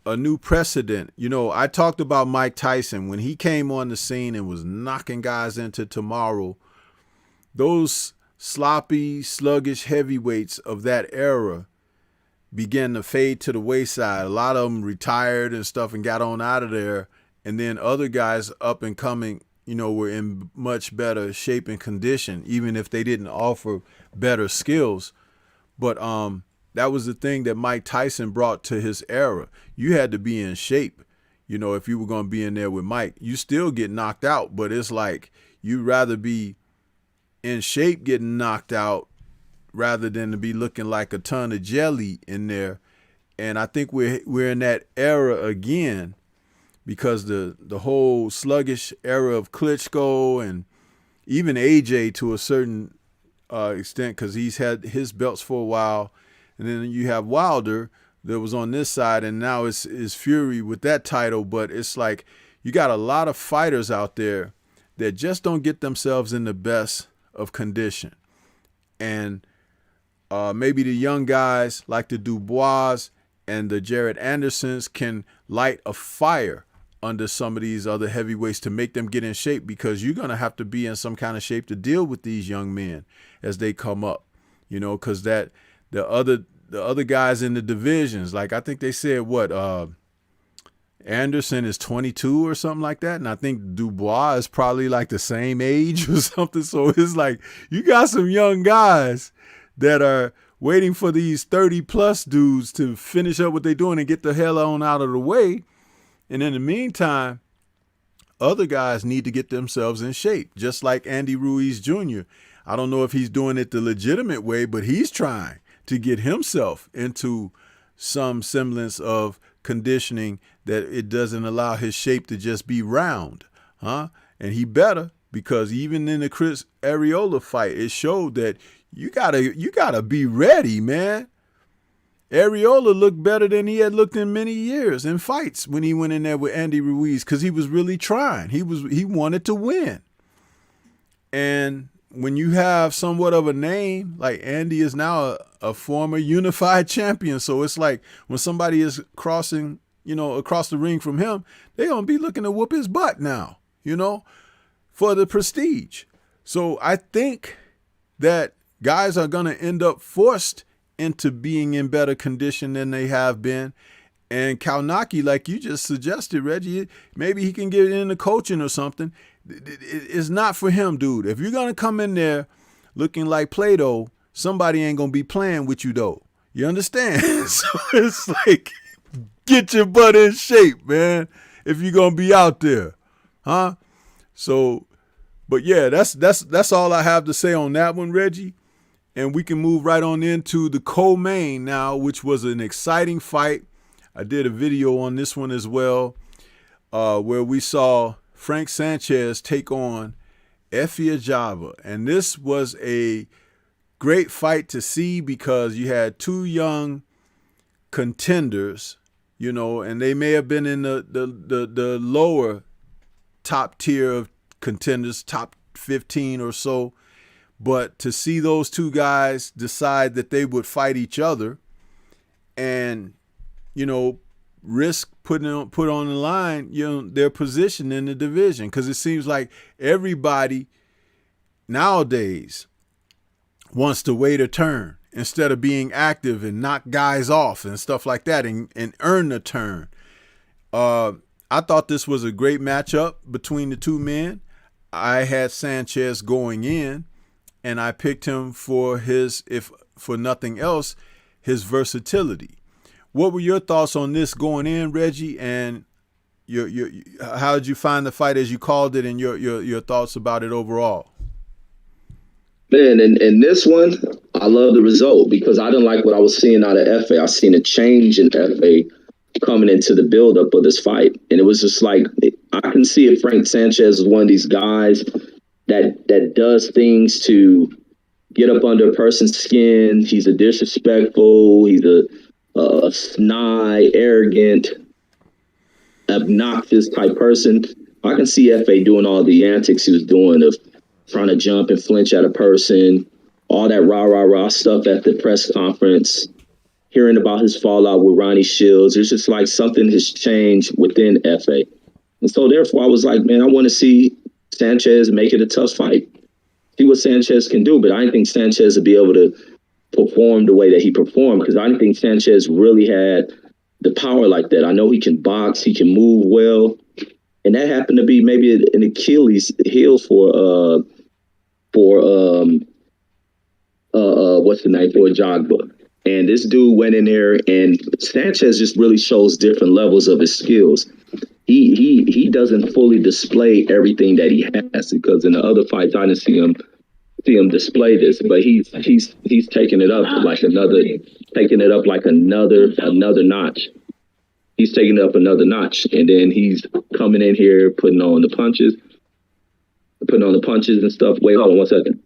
A: a new precedent. You know, I talked about Mike Tyson when he came on the scene and was knocking guys into tomorrow. Those sloppy, sluggish heavyweights of that era began to fade to the wayside. A lot of them retired and stuff and got on out of there. And then other guys up and coming, you know, were in much better shape and condition, even if they didn't offer better skills. But that was the thing that Mike Tyson brought to his era. You had to be in shape. You know, if you were going to be in there with Mike, you still get knocked out, but it's like you'd rather be in shape getting knocked out rather than to be looking like a ton of jelly in there. And I think we're in that era again, because the whole sluggish era of Klitschko and even AJ to a certain extent, because he's had his belts for a while. And then you have Wilder that was on this side, and now it's Fury with that title. But it's like you got a lot of fighters out there that just don't get themselves in the best of condition. And maybe the young guys like the Dubois and the Jared Andersons can light a fire under some of these other heavyweights to make them get in shape, because you're going to have to be in some kind of shape to deal with these young men as they come up, you know, because that the other guys in the divisions, like I think they said Anderson is 22 or something like that. And I think Dubois is probably like the same age or something. So it's like you got some young guys that are waiting for these 30-plus dudes to finish up what they're doing and get the hell on out of the way. And in the meantime, other guys need to get themselves in shape, just like Andy Ruiz Jr. I don't know if he's doing it the legitimate way, but he's trying to get himself into some semblance of conditioning that it doesn't allow his shape to just be round. And he better, because even in the Chris Arreola fight, it showed that you gotta be ready, man. Arreola looked better than he had looked in many years in fights when he went in there with Andy Ruiz, because he was really trying. He wanted to win. And when you have somewhat of a name, like Andy is now a former unified champion, so it's like when somebody is crossing, you know, across the ring from him, they're gonna be looking to whoop his butt now, you know, for the prestige. So I think that guys are gonna end up forced into being in better condition than they have been. And Kalnaki, like you just suggested, Reggie, maybe he can get into coaching or something. It's not for him, dude. If you're going to come in there looking like Play-Doh, somebody ain't going to be playing with you, though. You understand? So it's like, get your butt in shape, man, if you're going to be out there. So, but yeah, that's all I have to say on that one, Reggie. And we can move right on into the co-main now, which was an exciting fight. I did a video on this one as well, where we saw Frank Sanchez take on Efe Ajagba. And this was a great fight to see, because you had two young contenders, you know, and they may have been in the lower top tier of contenders, top 15 or so. But to see those two guys decide that they would fight each other and, you know, risk put on the line, you know, their position in the division, because it seems like everybody nowadays wants to wait a turn instead of being active and knock guys off and stuff like that and earn a turn. I thought this was a great matchup between the two men. I had Sanchez going in, and I picked him for his, if for nothing else, his versatility. What were your thoughts on this going in, Reggie? And how did you find the fight as you called it, and your thoughts about it overall?
B: Man, and this one, I love the result, because I didn't like what I was seeing out of Efe. I seen a change in Efe coming into the buildup of this fight. And it was just like, I can see if Frank Sanchez is one of these guys that does things to get up under a person's skin. He's a disrespectful, he's a snide, arrogant, obnoxious type person. I can see Efe doing all the antics he was doing of trying to jump and flinch at a person, all that rah-rah-rah stuff at the press conference. hearing about his fallout with Ronnie Shields. It's just like something has changed within FA. And so therefore I was like, man, I want to see Sanchez make it a tough fight. See what Sanchez can do, but I didn't think Sanchez would be able to perform the way that he performed, because I didn't think Sanchez really had the power like that. I know he can box, he can move well, and that happened to be maybe an Achilles heel for what's the name, for Jogba. And this dude went in there, and Sanchez just really shows different levels of his skills. He doesn't fully display everything that he has, because in the other fights I didn't see him display this, but he's taking it up like another notch. He's taking it up another notch, and then he's coming in here putting on the punches and stuff. Wait, hold on 1 second.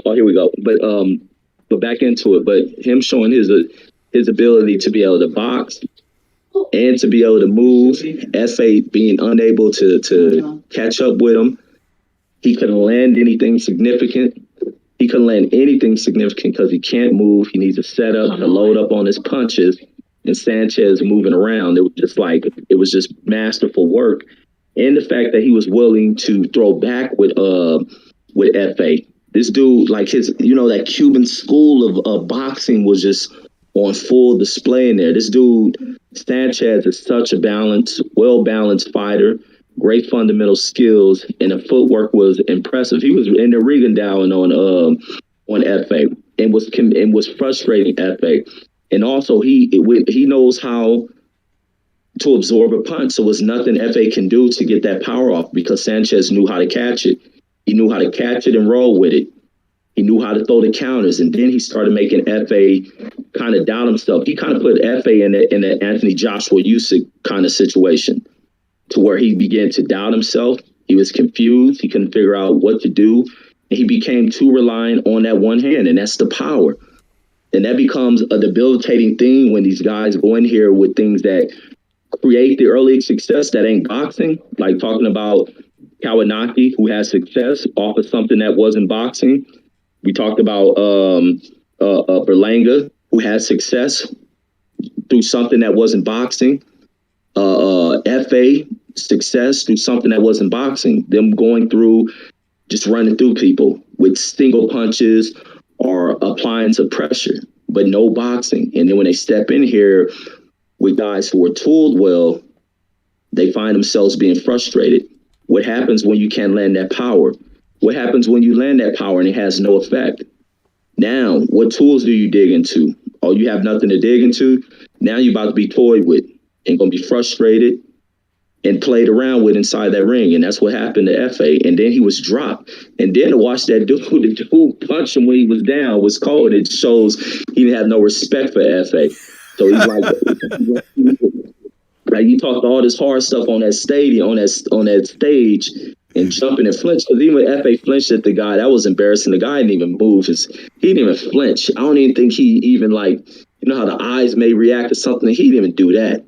B: But here we go. But back into it. But him showing his ability to be able to box and to be able to move. FA being unable to catch up with him. He couldn't land anything significant. He couldn't land anything significant because he can't move. He needs a setup to load up on his punches. And Sanchez moving around. It was just masterful work. And the fact that he was willing to throw back with FA. This dude, like that Cuban school of boxing was just on full display in there. This dude, Sanchez, is such a well-balanced fighter, great fundamental skills, and the footwork was impressive. He was in the Regendown on FA and was frustrating FA. And also he knows how to absorb a punch. So it's nothing FA can do to get that power off, because Sanchez knew how to catch it. He knew how to catch it and roll with it. He knew how to throw the counters, and then he started making FA kind of doubt himself. He kind of put FA in the Anthony Joshua Usyk kind of situation, to where he began to doubt himself. He was confused. He couldn't figure out what to do, and he became too reliant on that one hand, and that's the power. And that becomes a debilitating thing when these guys go in here with things that create the early success that ain't boxing, like talking about Kawanaki, who has success off of something that wasn't boxing. We talked about Berlanga, who had success through something that wasn't boxing. FA, success through something that wasn't boxing. Them going through, just running through people with single punches or applying some pressure, but no boxing. And then when they step in here with guys who are tooled well, they find themselves being frustrated. What happens when you can't land that power? What happens when you land that power and it has no effect? Now, what tools do you dig into? Oh, you have nothing to dig into? Now you're about to be toyed with and going to be frustrated and played around with inside that ring. And that's what happened to FA. And then he was dropped. And then to watch the dude punch him when he was down was cold. It shows he didn't have no respect for FA. So he's like he talked all this hard stuff on that stadium, on that stage, and jumping and flinch. Because even when FA flinched at the guy, that was embarrassing. The guy didn't even move. He didn't even flinch. I don't even think he even, like, you know how the eyes may react to something? He didn't even do that.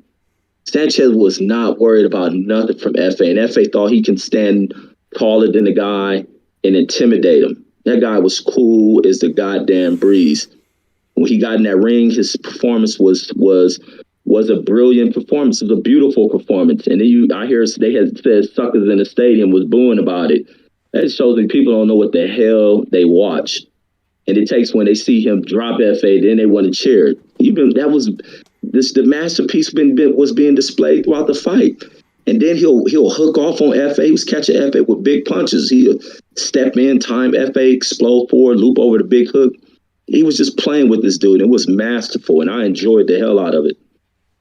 B: Sanchez was not worried about nothing from FA. And FA thought he can stand taller than the guy and intimidate him. That guy was cool as the goddamn breeze. When he got in that ring, his performance was a brilliant performance. It was a beautiful performance. And then I hear they had said suckers in the stadium was booing about it. That shows that people don't know what the hell they watch. And it takes when they see him drop FA, then they want to cheer. The masterpiece was being displayed throughout the fight. And then he'll hook off on FA. He was catching FA with big punches. He'll step in, time FA, explode forward, loop over the big hook. He was just playing with this dude. It was masterful, and I enjoyed the hell out of it.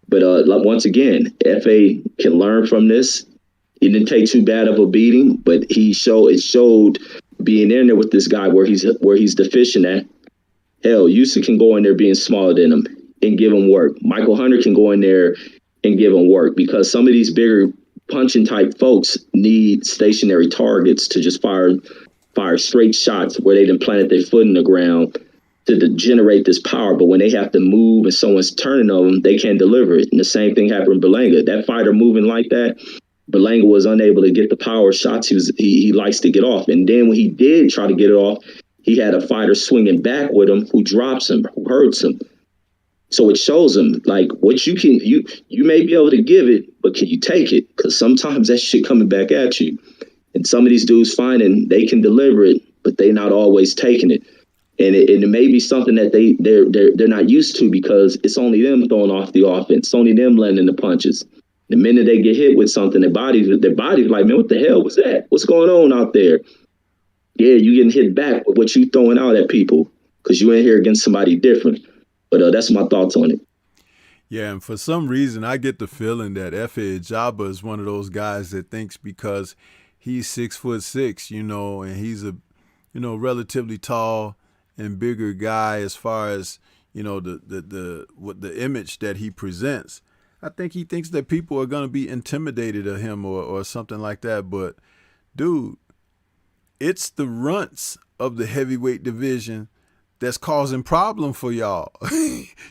B: But once again, FA can learn from this. He didn't take too bad of a beating, but it showed being in there with this guy where he's deficient at. Hell, Usyk can go in there being smaller than him and give him work. Michael Hunter can go in there and give him work, because some of these bigger punching type folks need stationary targets to just fire straight shots where they didn't plant their foot in the ground to generate this power. But when they have to move and someone's turning on them, they can't deliver it. And the same thing happened in Berlanga. That fighter moving like that Berlanga was unable to get the power shots he likes to get off. And then when he did try to get it off, he had a fighter swinging back with him who drops him, who hurts him. So it shows him like what you may be able to give it, but can you take it? Because sometimes that shit coming back at you. And some of these dudes finding they can deliver it, but they not always taking it. And it may be something that they're not used to because it's only them throwing off the offense. It's only them landing the punches. The minute they get hit with something, their body's like, man, what the hell was that? What's going on out there? Yeah, you getting hit back with what you throwing out at people because you ain't here against somebody different. But that's my thoughts on it.
A: Yeah, and for some reason, I get the feeling that Efe Ajagba is one of those guys that thinks because he's 6'6", you know, and he's a, you know, relatively tall and bigger guy as far as, you know, the image that he presents. I think he thinks that people are going to be intimidated of him or something like that. But, dude, it's the runts of the heavyweight division that's causing problem for y'all.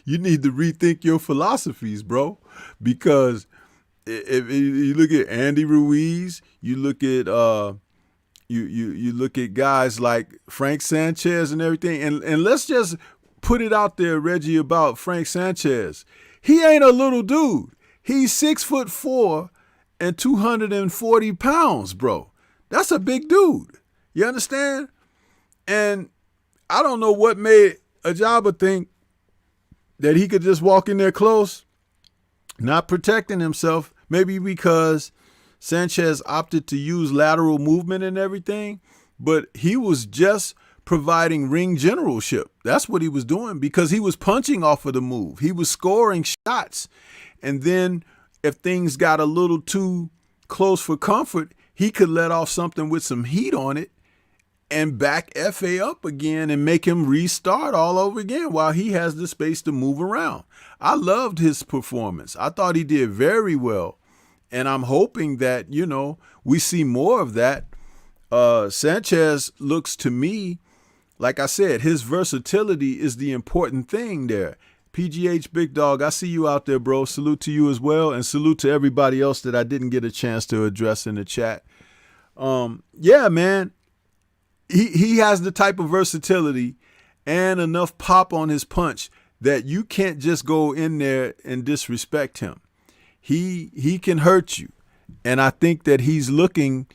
A: You need to rethink your philosophies, bro, because if you look at Andy Ruiz, you look at you look at guys like Frank Sanchez and everything, and let's just put it out there, Reggie, about Frank Sanchez. He ain't a little dude. He's 6'4" and 240 pounds, bro. That's a big dude. You understand? And I don't know what made Ajagba think that he could just walk in there close, not protecting himself, maybe because Sanchez opted to use lateral movement and everything, but he was just providing ring generalship. That's what he was doing because he was punching off of the move. He was scoring shots. And then if things got a little too close for comfort, he could let off something with some heat on it and back Efe up again and make him restart all over again while he has the space to move around. I loved his performance. I thought he did very well. And I'm hoping that, you know, we see more of that. Sanchez looks to me, like I said, his versatility is the important thing there. PGH Big Dog, I see you out there, bro. Salute to you as well. And salute to everybody else that I didn't get a chance to address in the chat. Yeah, man. He has the type of versatility and enough pop on his punch that you can't just go in there and disrespect him. He can hurt you. And I think that he's looking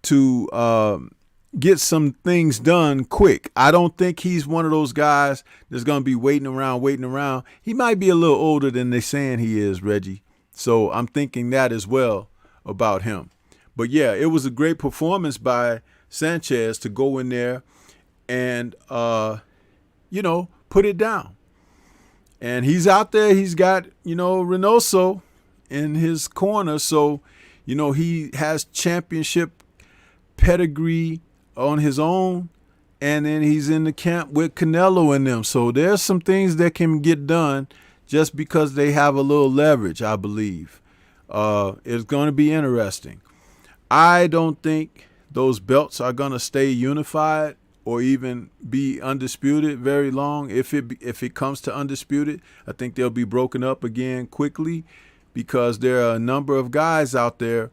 A: to get some things done quick. I don't think he's one of those guys that's going to be waiting around. He might be a little older than they're saying he is, Reggie. So I'm thinking that as well about him. But yeah, it was a great performance by Sanchez to go in there and, you know, put it down. And he's out there. He's got, you know, Reynoso in his corner. So, you know, he has championship pedigree on his own. And then he's in the camp with Canelo and them. So there's some things that can get done just because they have a little leverage, I believe. It's going to be interesting. I don't think those belts are going to stay unified or even be undisputed very long. If it comes to undisputed, I think they'll be broken up again quickly because there are a number of guys out there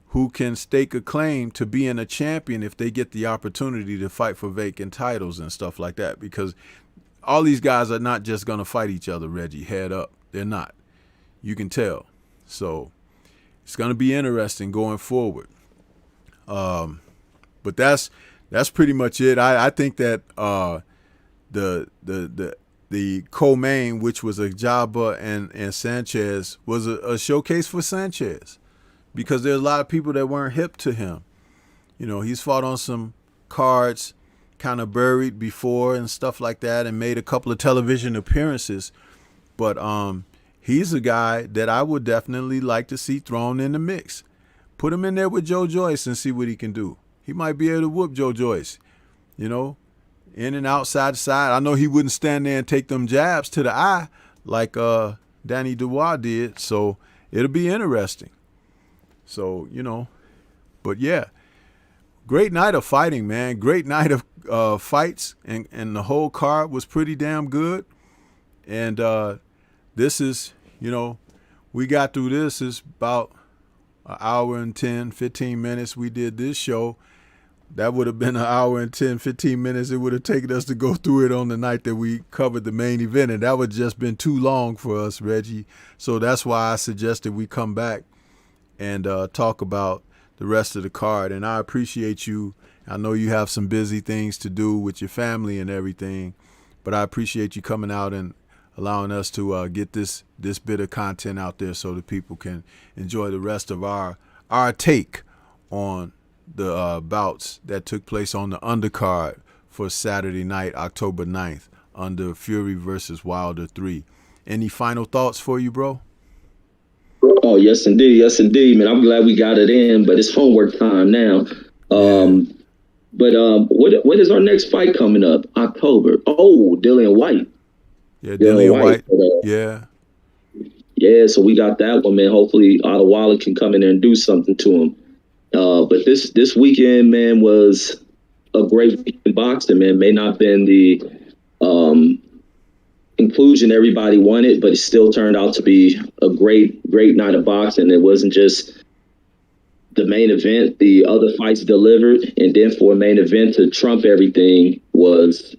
A: who can stake a claim to being a champion if they get the opportunity to fight for vacant titles and stuff like that, because all these guys are not just going to fight each other, Reggie, head up. They're not. You can tell. So it's going to be interesting going forward. But that's pretty much it. I think that the co-main, which was Ajagba and Sanchez, was a showcase for Sanchez because there's a lot of people that weren't hip to him. You know, he's fought on some cards kind of buried before and stuff like that and made a couple of television appearances. But he's a guy that I would definitely like to see thrown in the mix. Put him in there with Joe Joyce and see what he can do. He might be able to whoop Joe Joyce, you know, in and out, side to side. I know he wouldn't stand there and take them jabs to the eye like Danny Dubois did. So it'll be interesting. So, you know, but yeah, great night of fighting, man. Great night of fights. And the whole card was pretty damn good. And this is, you know, we got through this. It's about an hour and 10, 15 minutes. We did this show. That would have been an hour and 10, 15 minutes. It would have taken us to go through it on the night that we covered the main event, and that would just been too long for us, Reggie. So that's why I suggested we come back and talk about the rest of the card. And I appreciate you. I know you have some busy things to do with your family and everything, but I appreciate you coming out and allowing us to get this bit of content out there so that people can enjoy the rest of our take on the bouts that took place on the undercard for Saturday night, October 9th, under Fury versus Wilder 3. Any final thoughts for you, bro?
B: Oh, yes, indeed. Yes, indeed, man. I'm glad we got it in, but it's homework time now. But what is our next fight coming up? October. Oh, Dillian White.
A: Yeah, Dillian White.
B: But,
A: yeah.
B: Yeah, so we got that one, man. Hopefully Otto Waller can come in there and do something to him. But this weekend, man, was a great weekend in boxing, man. May not have been the conclusion everybody wanted, but it still turned out to be a great night of boxing. It wasn't just the main event, the other fights delivered, and then for a main event to trump everything was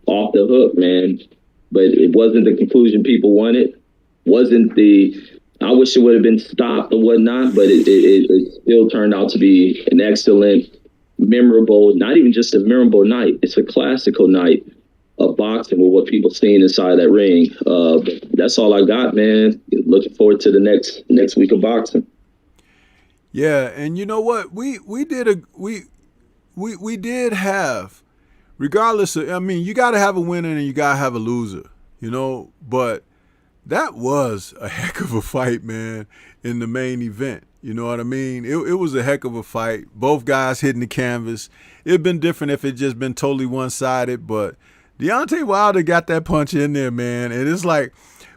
B: off the hook, man. But it wasn't the conclusion people wanted. I wish it would have been stopped or whatnot, but it still turned out to be an excellent, memorable, not even just a memorable night. It's a classical night of boxing with what people seen inside that ring. That's all I got, man. Looking forward to the next week of boxing.
A: Yeah, and you know what? We did have, regardless of, I mean, you got to have a winner and you got to have a loser, you know, but that was a heck of a fight, man, in the main event. You know what I mean? It was a heck of a fight. Both guys hitting the canvas. It'd been different if it just been totally one-sided, but Deontay Wilder got that punch in there, man. And it's like,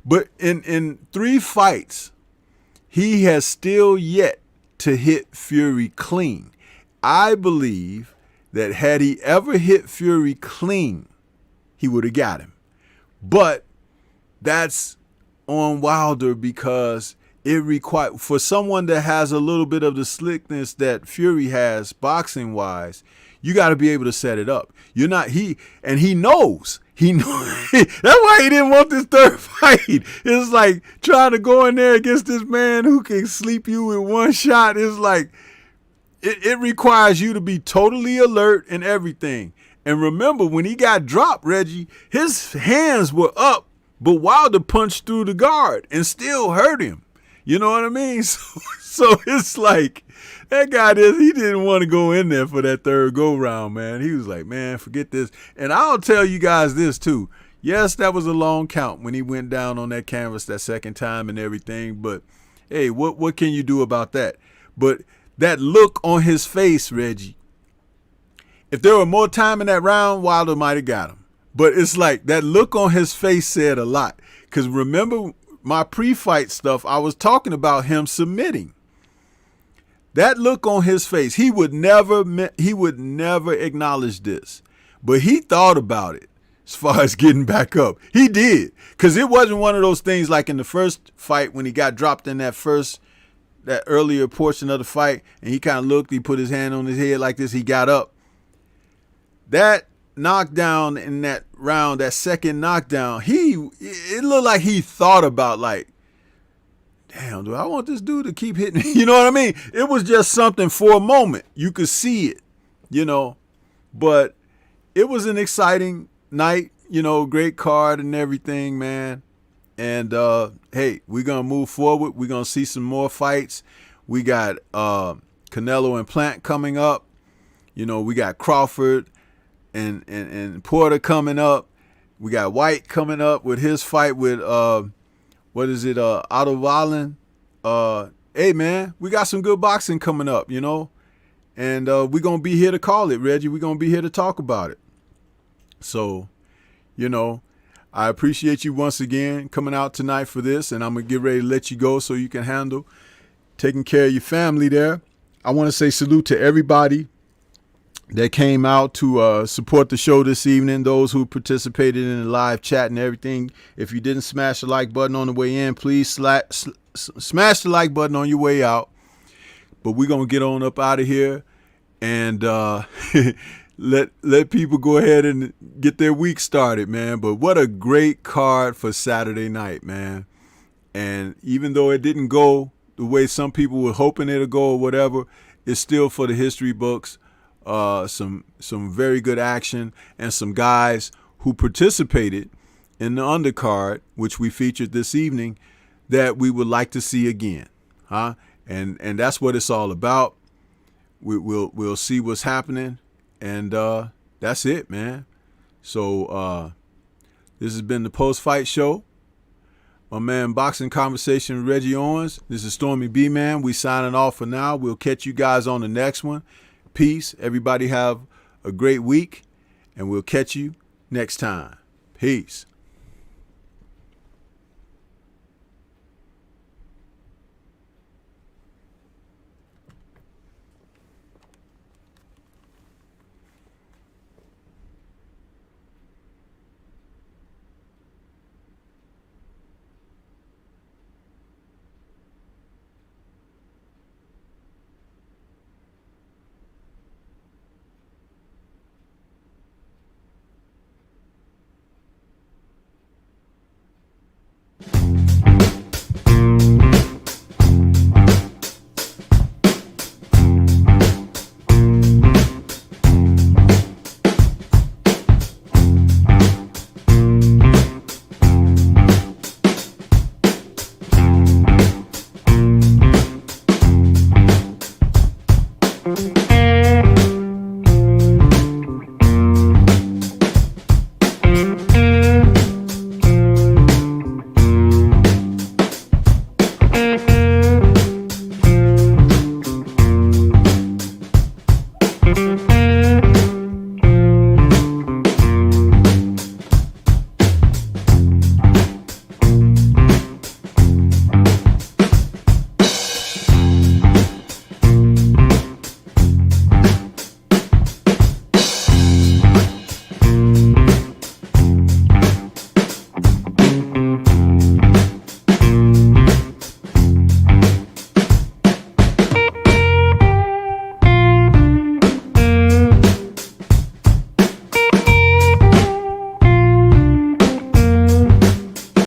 A: but in 3 fights, he has still yet to hit Fury clean. I believe that had he ever hit Fury clean, he would have got him. But that's on Wilder because it requires, for someone that has a little bit of the slickness that Fury has boxing wise, you got to be able to set it up. You're not, he knows. That's why he didn't want this third fight. It's like trying to go in there against this man who can sleep you with one shot. It's like, it requires you to be totally alert and everything. And remember, when he got dropped, Reggie, his hands were up, but Wilder punched through the guard and still hurt him. You know what I mean? So it's like, that guy, he didn't want to go in there for that third go-round, man. He was like, man, forget this. And I'll tell you guys this, too. Yes, that was a long count when he went down on that canvas that second time and everything. But, hey, what can you do about that? But that look on his face, Reggie, if there were more time in that round, Wilder might have got him. But it's like that look on his face said a lot. Because remember my pre-fight stuff, I was talking about him submitting. That look on his face, he would never acknowledge this. But he thought about it as far as getting back up. He did. Because it wasn't one of those things like in the first fight when he got dropped in that earlier portion of the fight, and he kind of looked, he put his hand on his head like this, he got up. That knockdown in that round, that second knockdown, it looked like he thought about, like, damn, do I want this dude to keep hitting me? You know what I mean? It was just something for a moment. You could see it, you know. But it was an exciting night, you know, great card and everything, man. And, hey, we're going to move forward. We're going to see some more fights. We got Canelo and Plant coming up. You know, we got Crawford and Porter coming up. We got White coming up with his fight with Otto Wallen. Hey, man, we got some good boxing coming up, you know. And we're going to be here to call it, Reggie. We're going to be here to talk about it. So, you know, I appreciate you once again coming out tonight for this. And I'm going to get ready to let you go so you can handle taking care of your family there. I want to say salute to everybody that came out to support the show this evening, those who participated in the live chat and everything. If you didn't smash the like button on the way in, please smash the like button on your way out. But we're going to get on up out of here and let people go ahead and get their week started, man. But what a great card for Saturday night, man. And even though it didn't go the way some people were hoping it'll go or whatever, it's still for the history books. Some very good action and some guys who participated in the undercard, which we featured this evening, that we would like to see again, huh? And that's what it's all about. We'll see what's happening, and that's it, man. So this has been the post-fight show. My man, Boxing Conversation with Reggie Owens. This is STORMYBMAN. We signing off for now. We'll catch you guys on the next one. Peace. Everybody have a great week, and we'll catch you next time. Peace.